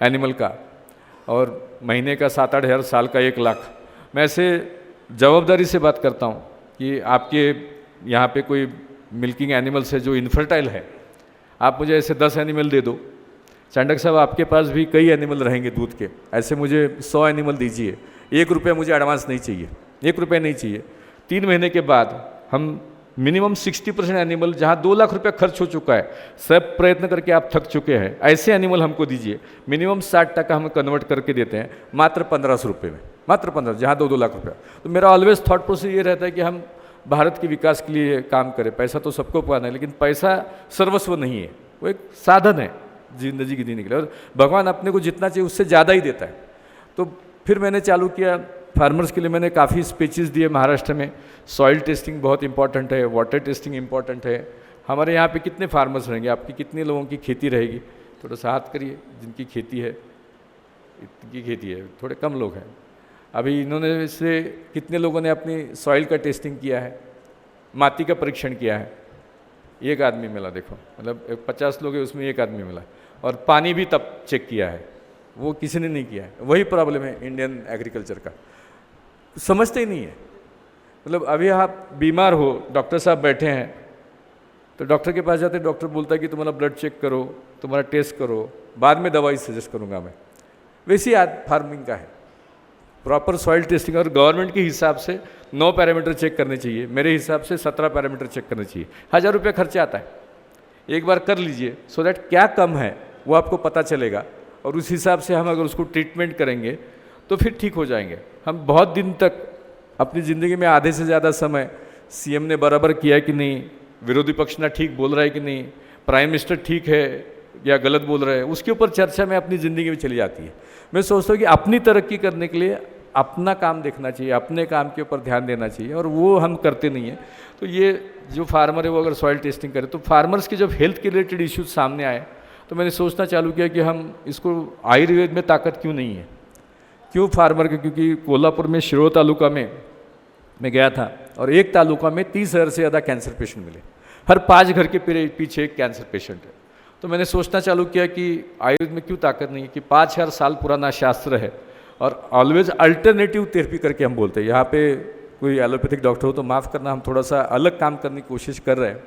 एनिमल का, और महीने का 7-8 हज़ार, साल का 1 लाख। मैं ऐसे जवाबदारी से बात करता हूँ कि आपके यहाँ पे कोई मिल्किंग एनिमल्स है जो इनफर्टाइल है, आप मुझे ऐसे 10 एनिमल दे दो। चांडक साहब आपके पास भी कई एनिमल रहेंगे दूध के, ऐसे मुझे 100 एनिमल दीजिए, 1 रुपया मुझे एडवांस नहीं चाहिए, 1 रुपया नहीं चाहिए। 3 महीने के बाद हम मिनिमम 60% एनिमल, जहाँ 2 लाख रुपया खर्च हो चुका है, सब प्रयत्न करके आप थक चुके हैं, ऐसे एनिमल हमको दीजिए। मिनिमम 60% हम कन्वर्ट करके देते हैं मात्र 1500 रुपये में, मात्र 15, जहाँ 2-2 लाख रुपया। तो मेरा ऑलवेज थॉट प्रोसेस ये रहता है कि हम भारत के विकास के लिए काम करें। पैसा तो सबको पाना है, लेकिन पैसा सर्वस्व नहीं है, वो एक साधन है जिंदगी की जीने के लिए, और भगवान अपने को जितना चाहिए उससे ज़्यादा ही देता है। तो फिर मैंने चालू किया फार्मर्स के लिए, मैंने काफ़ी स्पीचेस दिए महाराष्ट्र में। सॉइल टेस्टिंग बहुत इंपॉर्टेंट है, वाटर टेस्टिंग इंपॉर्टेंट है। हमारे यहाँ पे कितने फार्मर्स रहेंगे, आपकी कितने लोगों की खेती रहेगी, थोड़ा सा हाथ करिए जिनकी खेती है, इतनी खेती है, थोड़े कम लोग हैं। अभी इन्होंने से कितने लोगों ने अपनी सॉइल का टेस्टिंग किया है, माटी का परीक्षण किया है? एक आदमी मिला, देखो, मतलब 50 लोग हैं उसमें एक आदमी मिला। और पानी भी तब चेक किया है, वो किसी ने नहीं किया है। वही प्रॉब्लम है इंडियन एग्रीकल्चर का, समझते ही नहीं है। मतलब अभी आप बीमार हो, डॉक्टर साहब बैठे हैं, तो डॉक्टर के पास जाते, डॉक्टर बोलता है कि तुम्हारा ब्लड चेक करो, तुम्हारा टेस्ट करो, बाद में दवाई सजेस्ट करूंगा मैं। वैसी आज फार्मिंग का है, प्रॉपर सॉइल टेस्टिंग। और गवर्नमेंट के हिसाब से 9 पैरामीटर चेक करने चाहिए, मेरे हिसाब से 17 पैरामीटर चेक करने चाहिए। 1000 रुपये खर्चा आता है, एक बार कर लीजिए, सो दैट क्या कम है वो आपको पता चलेगा, और उस हिसाब से हम अगर उसको ट्रीटमेंट करेंगे तो फिर ठीक हो जाएंगे। हम बहुत दिन तक अपनी ज़िंदगी में आधे से ज़्यादा समय सीएम ने बराबर किया है कि नहीं, विरोधी पक्ष ना ठीक बोल रहा है कि नहीं, प्राइम मिनिस्टर ठीक है या गलत बोल रहे हैं, उसके ऊपर चर्चा में अपनी ज़िंदगी में चली जाती है। मैं सोचता हूँ कि अपनी तरक्की करने के लिए अपना काम देखना चाहिए, अपने काम के ऊपर ध्यान देना चाहिए, और वो हम करते नहीं हैं। तो ये जो फार्मर है वो अगर सॉइल टेस्टिंग करे, तो फार्मर्स के जब हेल्थ के रिलेटेड इश्यूज सामने आए तो मैंने सोचना चालू किया कि हम इसको, आयुर्वेद में ताकत क्यों नहीं है, क्यों फार्मर के, क्योंकि कोल्हापुर में शिरोळ तालुका में मैं गया था, और एक तालुका में 30,000 से ज़्यादा कैंसर पेशेंट मिले, हर 5 घर के पीछे एक कैंसर पेशेंट है। तो मैंने सोचना चालू किया कि आयुर्वेद में क्यों ताकत नहीं है, कि 5000 साल पुराना शास्त्र है, और ऑलवेज अल्टरनेटिव थेरेपी करके हम बोलते हैं। यहाँ पे कोई एलोपैथिक डॉक्टर हो तो माफ़ करना, हम थोड़ा सा अलग काम करने की कोशिश कर रहे हैं।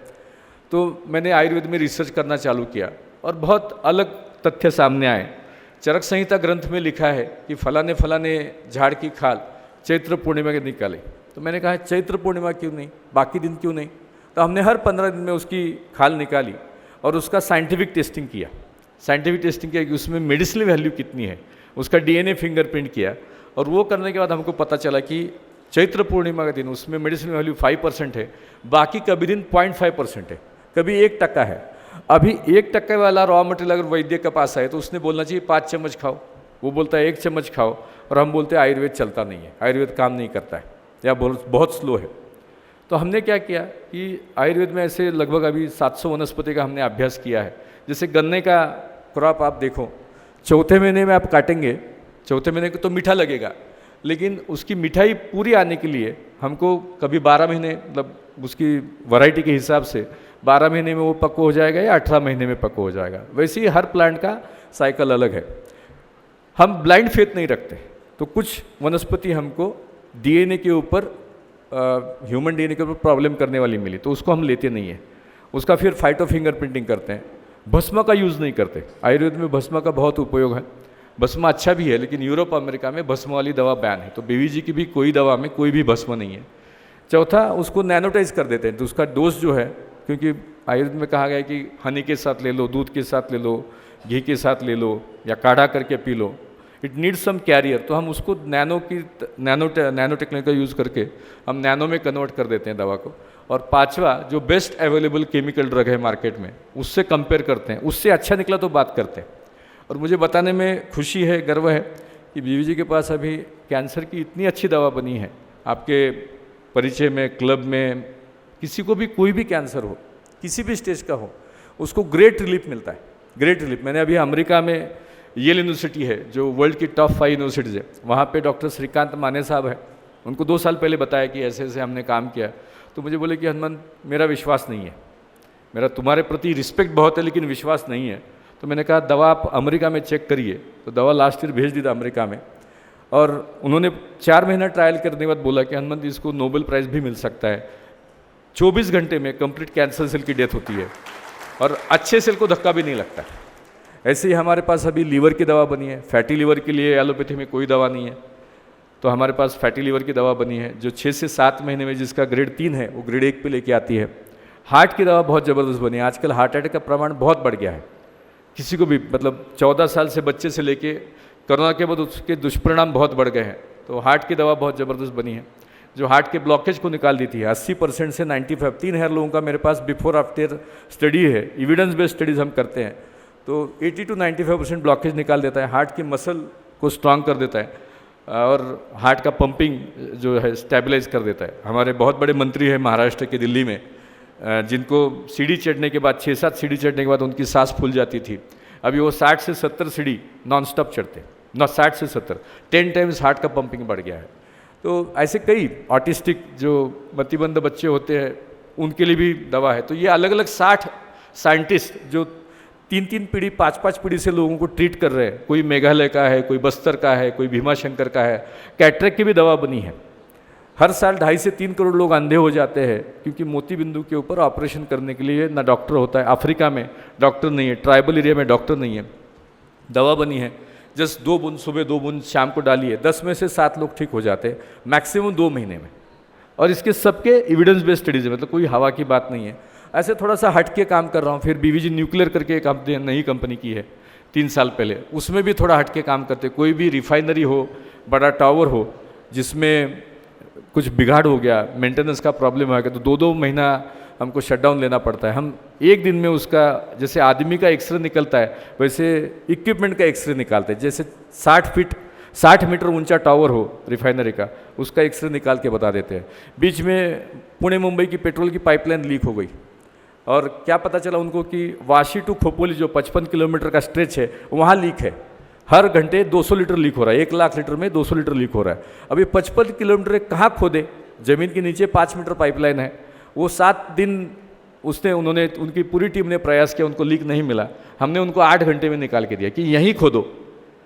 तो मैंने आयुर्वेद में रिसर्च करना चालू किया, और बहुत अलग तथ्य सामने आए। चरक संहिता ग्रंथ में लिखा है कि फलाने फलाने झाड़ की खाल चैत्र पूर्णिमा के निकाले। तो मैंने कहा चैत्र पूर्णिमा क्यों नहीं, बाकी दिन क्यों नहीं? तो हमने हर 15 दिन में उसकी खाल निकाली और उसका साइंटिफिक टेस्टिंग किया। साइंटिफिक टेस्टिंग किया कि उसमें मेडिसिनल वैल्यू कितनी है, उसका डीएनए फिंगरप्रिंट किया, और वो करने के बाद हमको पता चला कि चैत्र पूर्णिमा का दिन उसमें मेडिसिनल वैल्यू 5% है, बाकी कभी दिन 0.5% है, कभी 1% है। अभी 1% वाला रॉ मटेरियल अगर वैद्य के पास आए तो उसने बोलना चाहिए 5 चम्मच खाओ, वो बोलता है 1 चम्मच खाओ, और हम बोलते हैं आयुर्वेद चलता नहीं है, आयुर्वेद काम नहीं करता है, या बहुत स्लो है। तो हमने क्या किया कि आयुर्वेद में ऐसे लगभग अभी 700 वनस्पति का हमने अभ्यास किया है। जैसे गन्ने का क्रॉप आप देखो, चौथे महीने में आप काटेंगे, चौथे महीने को तो मीठा लगेगा, लेकिन उसकी मिठाई पूरी आने के लिए हमको कभी 12 महीने, मतलब उसकी वैरायटी के हिसाब से 12 महीने में वो पक्व हो जाएगा या 18 महीने में पक्व हो जाएगा। वैसे ही हर प्लांट का साइकिल अलग है। हम ब्लाइंड फेथ नहीं रखते, तो कुछ वनस्पति हमको डीएनए के ऊपर, ह्यूमन डीएनए के ऊपर प्रॉब्लम करने वाली मिली, तो उसको हम लेते नहीं हैं, उसका फिर फाइटो फिंगरप्रिंटिंग करते हैं। भस्म का यूज़ नहीं करते। आयुर्वेद में भस्म का बहुत उपयोग है, भस्म अच्छा भी है, लेकिन यूरोप अमेरिका में भस्म वाली दवा बैन है, तो बीवीजी की भी कोई दवा में कोई भी भस्म नहीं है। चौथा, उसको नैनोटाइज कर देते हैं, तो उसका डोज जो है, क्योंकि आयुर्वेद में कहा गया है कि हनी के साथ ले लो, दूध के साथ ले लो, घी के साथ ले लो, या काढ़ा करके पी लो, इट नीड्स सम कैरियर। तो हम उसको नैनो टेक्नोलॉजी का यूज़ करके हम नैनो में कन्वर्ट कर देते हैं दवा को। और पांचवा, जो बेस्ट अवेलेबल केमिकल ड्रग है मार्केट में, उससे कंपेयर करते हैं, उससे अच्छा निकला तो बात करते हैं। और मुझे बताने में खुशी है, गर्व है कि बीवीजी के पास अभी कैंसर की इतनी अच्छी दवा बनी है। आपके परिचय में, क्लब में किसी को भी कोई भी कैंसर हो, किसी भी स्टेज का हो, उसको ग्रेट रिलीफ मिलता है, ग्रेट रिलीफ। मैंने अभी अमेरिका में येल यूनिवर्सिटी है, जो वर्ल्ड की टॉप 5 यूनिवर्सिटीज़ है, वहाँ पे डॉक्टर श्रीकांत माने साहब है, उनको 2 साल पहले बताया कि ऐसे ऐसे हमने काम किया। तो मुझे बोले कि हनुमान, मेरा विश्वास नहीं है, मेरा तुम्हारे प्रति रिस्पेक्ट बहुत है, लेकिन विश्वास नहीं है। तो मैंने कहा दवा आप अमेरिका में चेक करिए। तो दवा लास्ट ईयर भेज दी था अमेरिका में, और उन्होंने 4 महीना ट्रायल करने के बाद बोला कि हनुमान इसको नोबेल प्राइज़ भी मिल सकता है। 24 घंटे में कंप्लीट कैंसर सेल की डेथ होती है, और अच्छे सेल को धक्का भी नहीं लगता। ऐसे ही हमारे पास अभी लीवर की दवा बनी है, फैटी लीवर के लिए एलोपैथी में कोई दवा नहीं है, तो हमारे पास फैटी लीवर की दवा बनी है, जो 6 से 7 महीने में, जिसका ग्रेड 3 है वो ग्रेड 1 पे लेके आती है। हार्ट की दवा बहुत ज़बरदस्त बनी है। आजकल हार्ट अटैक का प्रमाण बहुत बढ़ गया है, किसी को भी, मतलब 14 साल से बच्चे से लेके कोरोना के बाद उसके दुष्परिणाम बहुत बढ़ गए हैं। तो हार्ट की दवा बहुत ज़बरदस्त बनी है, जो हार्ट के ब्लॉकेज को निकाल देती है। 80% से 95, 3000 लोगों का मेरे पास बिफोर आफ्टर स्टडी है, एविडेंस बेस्ड स्टडीज़ हम करते हैं। तो 80 to 95% ब्लॉकेज निकाल देता है, हार्ट की मसल को स्ट्रांग कर देता है, और हार्ट का पंपिंग जो है स्टेबलाइज कर देता है। हमारे बहुत बड़े मंत्री हैं महाराष्ट्र के, दिल्ली में, जिनको सीढ़ी चढ़ने के बाद, 6-7 सीढ़ी चढ़ने के बाद उनकी सांस फूल जाती थी, अभी वो 60 से 70 सीढ़ी नॉन स्टॉप चढ़ते हैं। ना 60 से 70, 10 टाइम्स हार्ट का पंपिंग बढ़ गया है। तो ऐसे कई ऑटिस्टिक जो मतिबंध बच्चे होते हैं उनके लिए भी दवा है। तो ये अलग अलग 60 साइंटिस्ट जो 3-3 पीढ़ी 5-5 पीढ़ी से लोगों को ट्रीट कर रहे हैं, कोई मेघालय का है, कोई बस्तर का है, कोई भीमाशंकर का है, कैटरेक्ट की भी दवा बनी है। हर साल 2.5 से 3 करोड़ लोग अंधे हो जाते हैं क्योंकि मोती बिंदु के ऊपर ऑपरेशन करने के लिए ना डॉक्टर होता है। अफ्रीका में डॉक्टर नहीं है, ट्राइबल एरिया में डॉक्टर नहीं है। दवा बनी है, जस्ट 2 बूंद सुबह 2 बूंद शाम को डालिए, 10 में से 7 लोग ठीक हो जाते हैं मैक्सिमम 2 महीने में। और इसके सबके एविडेंस बेस्ड स्टडीज है, मतलब कोई हवा की बात नहीं है। ऐसे थोड़ा सा हट के काम कर रहा हूँ। फिर बीवीजी न्यूक्लियर करके एक नई कंपनी की है 3 साल पहले, उसमें भी थोड़ा हट के काम करते। कोई भी रिफाइनरी हो, बड़ा टावर हो जिसमें कुछ बिगाड़ हो गया, मेंटेनेंस का प्रॉब्लम आ गया, तो 2-2 महीना हमको शटडाउन लेना पड़ता है। हम एक दिन में उसका, जैसे आदमी का एक्सरे निकलता है वैसे इक्विपमेंट का एक्सरे निकालते हैं। जैसे 60 मीटर ऊंचा टावर हो रिफाइनरी का, उसका एक्सरे निकाल के बता देते हैं। बीच में पुणे मुंबई की पेट्रोल की पाइपलाइन लीक हो गई और क्या पता चला उनको कि वाशी टू खोपोली जो 55 किलोमीटर का स्ट्रेच है वहाँ लीक है। हर घंटे 200 लीटर लीक हो रहा है, 1 लाख लीटर में 200 लीटर लीक हो रहा है। अभी 55 किलोमीटर कहाँ खोदे, ज़मीन के नीचे 5 मीटर पाइपलाइन है। वो 7 दिन उन्होंने उनकी पूरी टीम ने प्रयास किया, उनको लीक नहीं मिला। हमने उनको 8 घंटे में निकाल के दिया कि यहीं खोदो,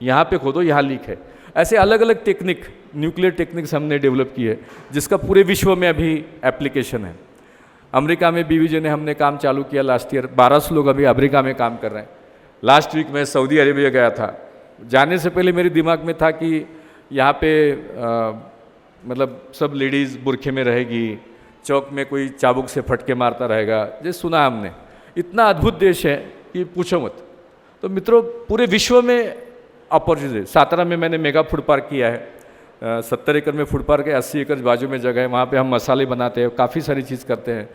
यहाँ पे खोदो, यहाँ लीक है। ऐसे अलग अलग टेक्निक, न्यूक्लियर टेक्निक्स हमने डेवलप की है जिसका पूरे विश्व में अभी एप्लीकेशन है। अमेरिका में बीवीजी ने हमने काम चालू किया लास्ट ईयर, 1200 लोग अभी अमेरिका में काम कर रहे हैं। लास्ट वीक मैं सऊदी अरेबिया गया था। जाने से पहले मेरे दिमाग में था कि यहाँ पे मतलब सब लेडीज़ बुरखे में रहेगी, चौक में कोई चाबुक से फटके मारता रहेगा, जैसे सुना हमने। इतना अद्भुत देश है कि पूछो मत। तो मित्रों पूरे विश्व में अपॉर्चुनिटी। सातारा में मैंने मेगा फूड पार्क किया है, 70 एकड़ में फूड पार्क है, 80 एकड़ बाजू में जगह है। वहाँ पे हम मसाले बनाते हैं, काफ़ी सारी चीज़ करते हैं,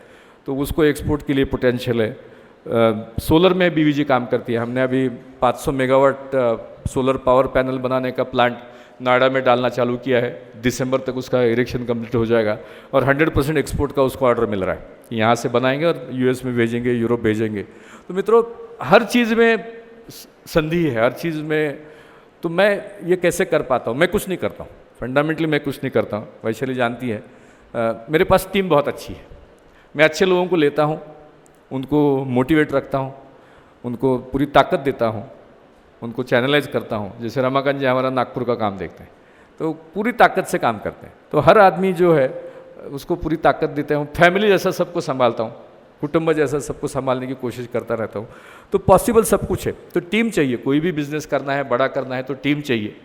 तो उसको एक्सपोर्ट के लिए पोटेंशियल है। सोलर में बीवीजी काम करती है। हमने अभी 500 मेगावाट सोलर पावर पैनल बनाने का प्लांट नोएडा में डालना चालू किया है। दिसंबर तक उसका इरेक्शन कंप्लीट हो जाएगा और 100% एक्सपोर्ट का उसको ऑर्डर मिल रहा है। यहाँ से बनाएंगे और यूएस में भेजेंगे, यूरोप भेजेंगे। तो मित्रों हर चीज़ में संधि है, हर चीज़ में। तो मैं ये कैसे कर पाता हूँ? मैं कुछ नहीं करता हूँ, फंडामेंटली मैं कुछ नहीं करता हूँ। वैशाली जानती है, मेरे पास टीम बहुत अच्छी है। मैं अच्छे लोगों को लेता हूँ, उनको मोटिवेट रखता हूँ, उनको पूरी ताकत देता हूँ, उनको चैनलाइज करता हूँ। जैसे रमाकांत जी हमारा नागपुर का काम देखते हैं तो पूरी ताकत से काम करते हैं। तो हर आदमी जो है उसको पूरी ताकत देता हूँ। फैमिली जैसा सबको संभालता हूँ, कुटुंब जैसा सबको संभालने की कोशिश करता रहता हूँ। तो पॉसिबल सब कुछ है। तो टीम चाहिए, कोई भी बिजनेस करना है, बड़ा करना है तो टीम चाहिए,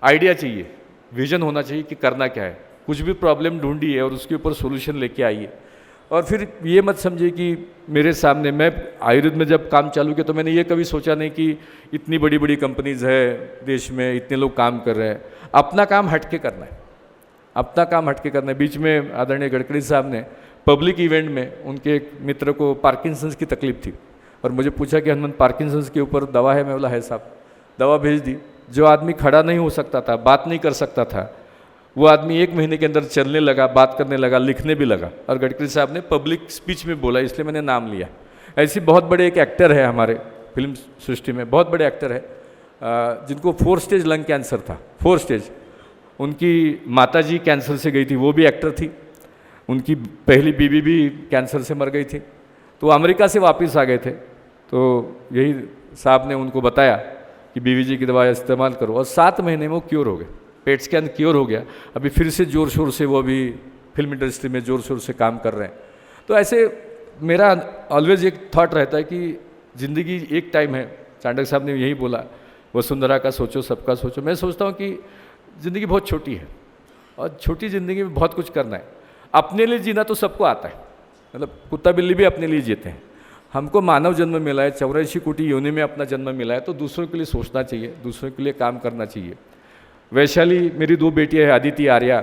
आइडिया चाहिए, विजन होना चाहिए कि करना क्या है। कुछ भी प्रॉब्लम ढूंढिए और उसके ऊपर सोल्यूशन लेके आइए। और फिर ये मत समझिए कि मेरे सामने, मैं आयुर्वेद में जब काम चालू किया तो मैंने ये कभी सोचा नहीं कि इतनी बड़ी बड़ी कंपनीज है देश में, इतने लोग काम कर रहे हैं। अपना काम हटके करना है, अपना काम हटके करना है। बीच में आदरणीय गडकरी साहब ने पब्लिक इवेंट में उनके एक मित्र को पार्किंसंस की तकलीफ थी और मुझे पूछा कि हनुमान पार्किंसंस के ऊपर दवा है? मैं बोला है साहब। दवा भेज दी। जो आदमी खड़ा नहीं हो सकता था, बात नहीं कर सकता था, वो आदमी 1 महीने के अंदर चलने लगा, बात करने लगा, लिखने भी लगा। और गडकरी साहब ने पब्लिक स्पीच में बोला, इसलिए मैंने नाम लिया। ऐसी बहुत बड़े एक एक्टर है हमारे फिल्म सृष्टि में, बहुत बड़े एक्टर है जिनको 4 स्टेज लंग कैंसर था, 4 स्टेज। उनकी माताजी कैंसर से गई थी, वो भी एक्टर थी। उनकी पहली बीवी भी कैंसर से मर गई थी। तो अमेरिका से वापस आ गए थे। तो यही साहब ने उनको बताया कि बीवीजी की दवा इस्तेमाल करो और 7 महीने में वो क्योर हो गए, पेट स्कैन क्योर हो गया। अभी फिर से ज़ोर शोर से वो अभी फिल्म इंडस्ट्री में ज़ोर शोर से काम कर रहे हैं। तो ऐसे मेरा ऑलवेज एक थॉट रहता है कि ज़िंदगी एक टाइम है। चाणक्य साहब ने यही बोला, वसुंधरा का सोचो सबका सोचो। मैं सोचता हूँ कि ज़िंदगी बहुत छोटी है और छोटी ज़िंदगी में बहुत कुछ करना है। अपने लिए जीना तो सबको आता है, मतलब कुत्ता बिल्ली भी अपने लिए जीते हैं। हमको मानव जन्म मिला है, 84 कोटि योनि में अपना जन्म मिला है, तो दूसरों के लिए सोचना चाहिए, दूसरों के लिए काम करना चाहिए। वैशाली मेरी 2 बेटियाँ है, आदिति आर्या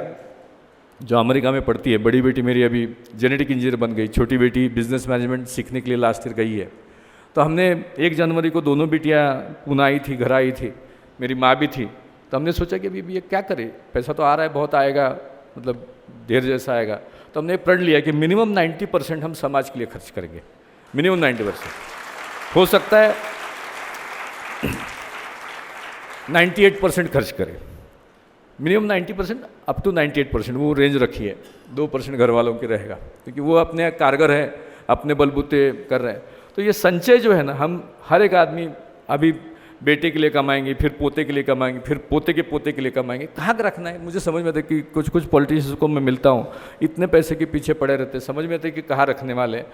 जो अमेरिका में पढ़ती है, बड़ी बेटी मेरी अभी जेनेटिक इंजीनियर बन गई, छोटी बेटी बिजनेस मैनेजमेंट सीखने के लिए लास्ट ईयर गई है। तो हमने 1 जनवरी को दोनों बेटियाँ पुणे आई थी, घर आई थी, मेरी माँ भी थी। तो हमने सोचा कि अभी ये क्या करे, पैसा तो आ रहा है, बहुत आएगा, मतलब ढेर जैसा आएगा। तो हमने प्रण लिया कि मिनिमम 90% हम समाज के लिए खर्च करेंगे, मिनिमम 90%। हो सकता है 98% खर्च करें, मिनिमम 90%, अप टू 98%, वो रेंज रखी है। 2% घर वालों की रहेगा, क्योंकि वो अपने कारगर है, अपने बलबूते कर रहे हैं। तो ये संचय जो है ना, हम हर एक आदमी अभी बेटे के लिए कमाएंगे, फिर पोते के लिए कमाएंगे, फिर पोते के पोते के लिए कमाएंगे, कहाँ रखना है? मुझे समझ में आता है कि कुछ पॉलिटिशियंस को मैं मिलता हूँ, इतने पैसे के पीछे पड़े रहते हैं, समझ में आता है कि कहाँ रखने वाले हैं।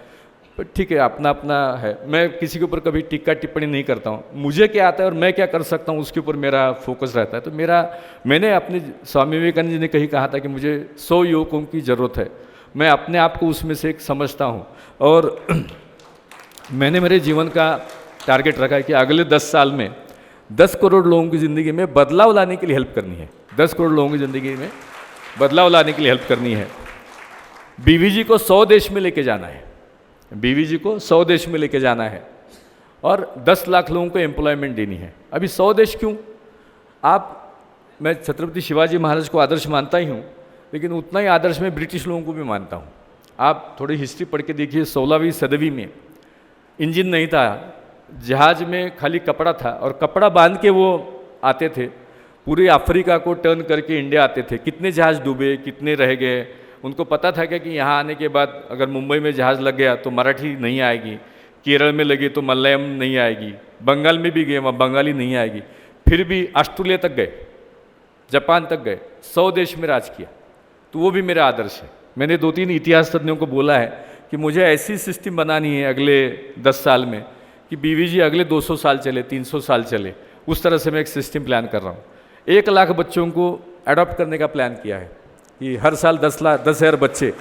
पर ठीक है, अपना अपना है। मैं किसी के ऊपर कभी टीका टिप्पणी नहीं करता हूँ। मुझे क्या आता है और मैं क्या कर सकता हूँ, उसके ऊपर मेरा फोकस रहता है। तो मैंने अपने स्वामी विवेकानंद जी ने कहीं कहा था कि मुझे 100 युवकों की ज़रूरत है। मैं अपने आप को उसमें से एक समझता हूँ, और मैंने मेरे जीवन का टारगेट रखा है कि अगले 10 साल में 10 करोड़ लोगों की ज़िंदगी में बदलाव लाने के लिए हेल्प करनी है। 10 करोड़ लोगों की ज़िंदगी में बदलाव लाने के लिए हेल्प करनी है। बीवीजी को 100 देश में लेके जाना है, बीवीजी को 100 देश में लेके जाना है, और 10 लाख लोगों को एम्प्लॉयमेंट देनी है। अभी 100 देश क्यों? मैं छत्रपति शिवाजी महाराज को आदर्श मानता ही हूँ, लेकिन उतना ही आदर्श मैं ब्रिटिश लोगों को भी मानता हूँ। आप थोड़ी हिस्ट्री पढ़ के देखिए, 16वीं सदी में इंजन नहीं था, जहाज में खाली कपड़ा था, और कपड़ा बांध के वो आते थे, पूरे अफ्रीका को टर्न करके इंडिया आते थे। कितने जहाज डूबे, कितने रह गए, उनको पता था कि यहाँ आने के बाद अगर मुंबई में जहाज लग गया तो मराठी नहीं आएगी, केरल में लगी तो मलयालम नहीं आएगी, बंगाल में भी गए वहाँ बंगाली नहीं आएगी। फिर भी ऑस्ट्रेलिया तक गए, जापान तक गए, 100 देश में राज किया। तो वो भी मेरा आदर्श है। मैंने 2-3 इतिहास तज्ञों को बोला है कि मुझे ऐसी सिस्टम बनानी है अगले 10 साल में कि बीवीजी अगले 200 साल चले, 300 साल चले। उस तरह से मैं एक सिस्टम प्लान कर रहा हूँ। 1 लाख बच्चों को अडॉप्ट करने का प्लान किया है कि हर साल 10,000 बच्चे,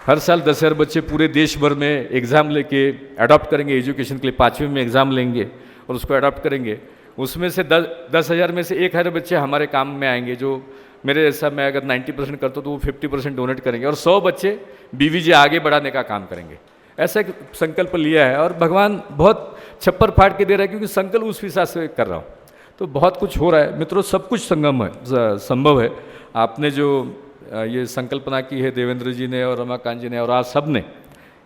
हर साल 10,000 बच्चे पूरे देश भर में एग्ज़ाम लेके अडॉप्ट करेंगे। एजुकेशन के लिए 5वीं में एग्ज़ाम लेंगे और उसको अडॉप्ट करेंगे। उसमें से 10,000 में से 1,000 बच्चे हमारे काम में आएंगे, जो मेरे जैसा, मैं अगर 90% करता हूँ तो वो 50% डोनेट करेंगे, और 100 बच्चे बीवीजी आगे बढ़ाने का काम करेंगे। ऐसा एक संकल्प लिया है, और भगवान बहुत छप्पर फाड़ के दे रहा है, क्योंकि संकल्प उस हिसाब से कर रहा हूँ। तो बहुत कुछ हो रहा है मित्रों, सब कुछ संभव है। आपने जो ये संकल्पना की है, देवेंद्र जी ने और रमाकांत जी ने और आप सब ने,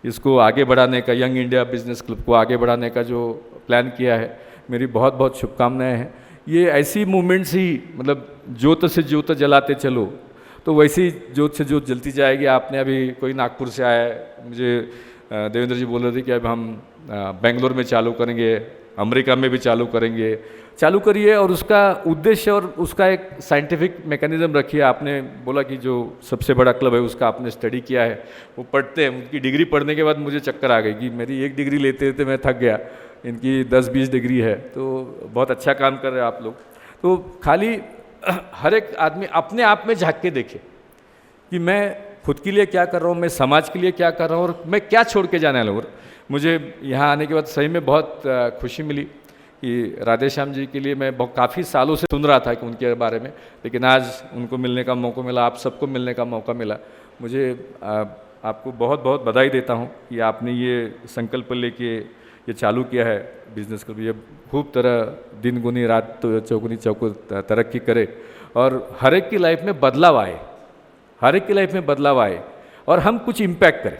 इसको आगे बढ़ाने का, यंग इंडिया बिजनेस क्लब को आगे बढ़ाने का जो प्लान किया है, मेरी बहुत बहुत शुभकामनाएं हैं। ये ऐसी मूवमेंट्स ही, मतलब ज्योत से ज्योत जलाते चलो, तो वैसी ज्योत से ज्योत जलती जाएगी। आपने अभी कोई नागपुर से आया है, मुझे देवेंद्र जी बोल रहे थे कि अब हम बेंगलोर में चालू करेंगे, अमेरिका में भी चालू करेंगे। चालू करिए, और उसका उद्देश्य और उसका एक साइंटिफिक मैकेनिज्म रखिए। आपने बोला कि जो सबसे बड़ा क्लब है उसका आपने स्टडी किया है, वो पढ़ते हैं। उनकी डिग्री पढ़ने के बाद मुझे चक्कर आ गई कि मेरी 1 डिग्री लेते लेते मैं थक गया, इनकी 10-20 डिग्री है। तो बहुत अच्छा काम कर रहे हैं आप लोग। तो खाली हर एक आदमी अपने आप में झांक के देखे कि मैं खुद के लिए क्या कर रहा हूँ, मैं समाज के लिए क्या कर रहा हूँ, और मैं क्या छोड़ के जाने वाला हूँ। मुझे यहाँ आने के बाद सही में बहुत खुशी मिली कि राधे श्याम जी के लिए मैं काफ़ी सालों से सुन रहा था कि उनके बारे में, लेकिन आज उनको मिलने का मौका मिला, आप सबको मिलने का मौका मिला। मुझे आपको बहुत बहुत बधाई देता हूँ कि आपने ये संकल्प लेके ये चालू किया है बिजनेस को। ये खूब तरह दिन गुनी रात चौगुनी तरक्की करे, और हर एक की लाइफ में बदलाव आए, हर एक की लाइफ में बदलाव आए, और हम कुछ इम्पैक्ट करें।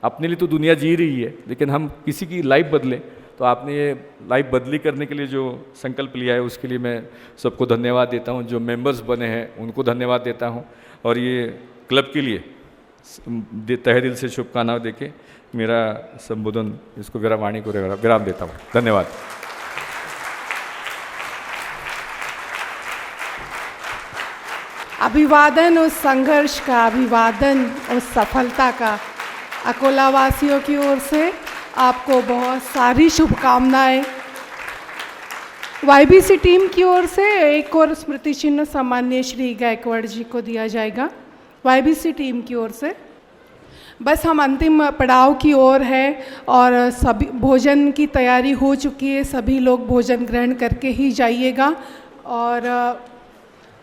अपने लिए तो दुनिया जी रही है, लेकिन हम किसी की लाइफ बदलें। तो आपने ये लाइफ बदली करने के लिए जो संकल्प लिया है, उसके लिए मैं सबको धन्यवाद देता हूँ। जो मेंबर्स बने हैं उनको धन्यवाद देता हूँ, और ये क्लब के लिए तहे दिल से शुभकामनाएं देके मेरा संबोधन, इसको वाणी को विराम देता हूँ। धन्यवाद। अभिवादन उस संघर्ष का, अभिवादन उस सफलता का। अकोला वासियों की ओर से आपको बहुत सारी शुभकामनाएं। YBC टीम की ओर से एक और स्मृति चिन्ह सामान्य श्री गायकवाड़ जी को दिया जाएगा, YBC टीम की ओर से। बस हम अंतिम पड़ाव की ओर है, और सभी भोजन की तैयारी हो चुकी है। सभी लोग भोजन ग्रहण करके ही जाइएगा, और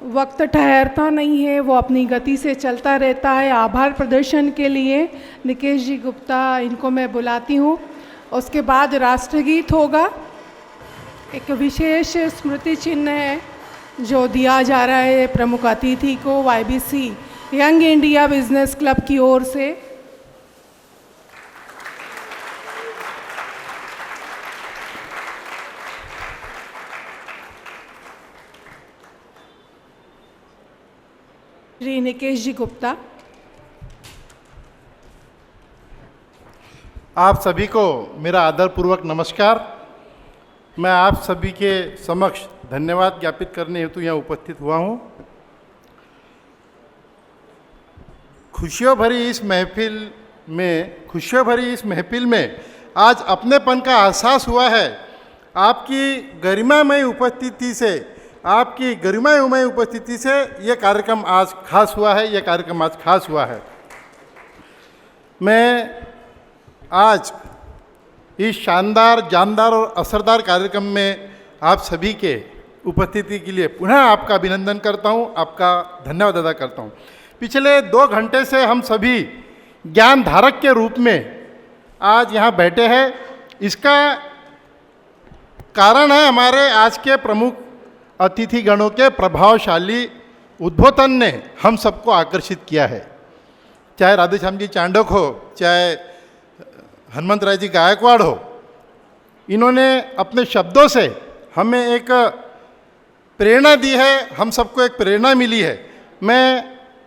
वक्त ठहरता नहीं है, वो अपनी गति से चलता रहता है। आभार प्रदर्शन के लिए निकेश जी गुप्ता, इनको मैं बुलाती हूँ। उसके बाद राष्ट्रगीत होगा। एक विशेष स्मृति चिन्ह है जो दिया जा रहा है प्रमुख अतिथि को YBC young India business club की ओर से। श्री निकेश जी गुप्ता। आप सभी को मेरा आदरपूर्वक नमस्कार। मैं आप सभी के समक्ष धन्यवाद ज्ञापित करने हेतु यहाँ उपस्थित हुआ हूँ। खुशियों भरी इस महफिल में आज अपनेपन का एहसास हुआ है। आपकी गरिमामय उपस्थिति से ये कार्यक्रम आज खास हुआ है। मैं आज इस शानदार, जानदार और असरदार कार्यक्रम में आप सभी के उपस्थिति के लिए पुनः आपका अभिनंदन करता हूं, आपका धन्यवाद अदा करता हूं। पिछले 2 घंटे से हम सभी ज्ञान धारक के रूप में आज यहाँ बैठे हैं। इसका कारण है हमारे आज के प्रमुख अतिथिगणों के प्रभावशाली उद्बोधन ने हम सबको आकर्षित किया है। चाहे राधेश्याम जी चांडक हो, चाहे हनुमंत राय जी गायकवाड़ हो, इन्होंने अपने शब्दों से हमें एक प्रेरणा दी है, हम सबको एक प्रेरणा मिली है। मैं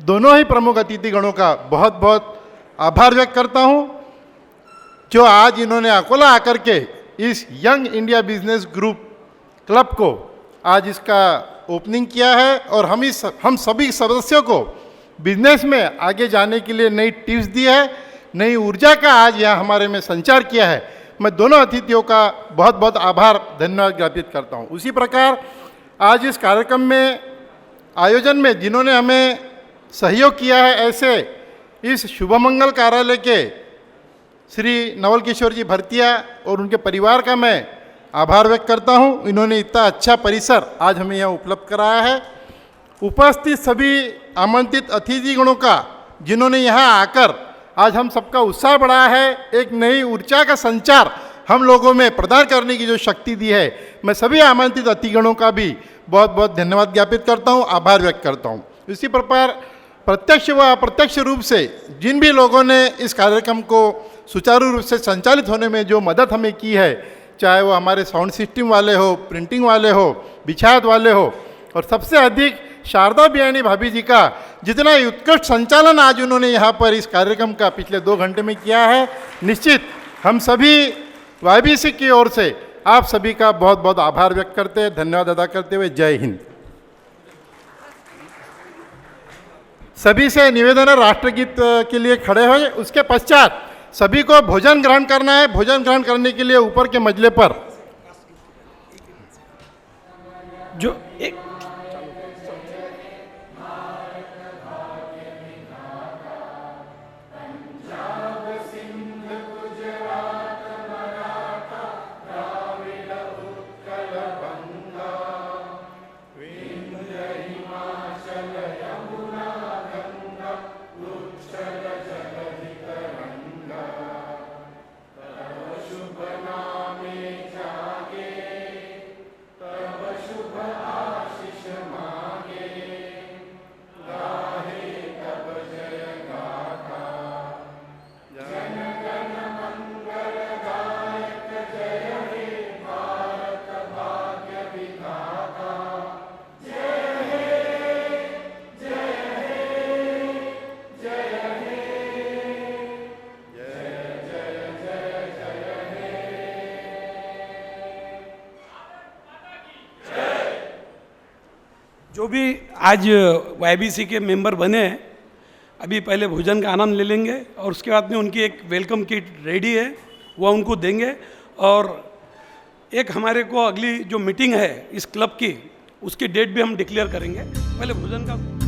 दोनों ही प्रमुख अतिथिगणों का बहुत बहुत आभार व्यक्त करता हूं, जो आज इन्होंने अकोला आकर के इस young India business group club को आज इसका ओपनिंग किया है और हम सभी सदस्यों को बिजनेस में आगे जाने के लिए नई टिप्स दी है, नई ऊर्जा का आज यहाँ हमारे में संचार किया है। मैं दोनों अतिथियों का बहुत बहुत आभार, धन्यवाद ज्ञापित करता हूँ। उसी प्रकार आज इस कार्यक्रम में आयोजन में जिन्होंने हमें सहयोग किया है, ऐसे इस शुभमंगल कार्यालय के श्री नवल किशोर जी भरतिया और उनके परिवार का मैं आभार व्यक्त करता हूं। इन्होंने इतना अच्छा परिसर आज हमें यहाँ उपलब्ध कराया है। उपस्थित सभी आमंत्रित अतिथिगणों का, जिन्होंने यहाँ आकर आज हम सबका उत्साह बढ़ाया है, एक नई ऊर्जा का संचार हम लोगों में प्रदान करने की जो शक्ति दी है, मैं सभी आमंत्रित अतिथिगणों का भी बहुत बहुत धन्यवाद ज्ञापित करता हूँ, आभार व्यक्त करता हूँ। इसी प्रकार प्रत्यक्ष व अप्रत्यक्ष रूप से जिन भी लोगों ने इस कार्यक्रम को सुचारू रूप से संचालित होने में जो मदद हमें की है, चाहे वो हमारे साउंड सिस्टम वाले हो, प्रिंटिंग वाले हो, बिछात वाले हो, और सबसे अधिक शारदा बियानी भाभी जी का जितना उत्कृष्ट संचालन आज उन्होंने यहाँ पर इस कार्यक्रम का पिछले 2 घंटे में किया है, निश्चित हम सभी YBC की ओर से आप सभी का बहुत बहुत आभार व्यक्त करते हैं, धन्यवाद अदा करते हुए जय हिंद। सभी से निवेदन है राष्ट्रगीत के लिए खड़े हो। उसके पश्चात सभी को भोजन ग्रहण करना है। भोजन ग्रहण करने के लिए ऊपर के मंजिले पर जो एक जो भी आज YBC के मेंबर बने हैं, अभी पहले भोजन का आनंद ले लेंगे और उसके बाद में उनकी एक वेलकम किट रेडी है, वह उनको देंगे। और एक हमारे को अगली जो मीटिंग है इस क्लब की, उसकी डेट भी हम डिक्लेयर करेंगे। पहले भोजन का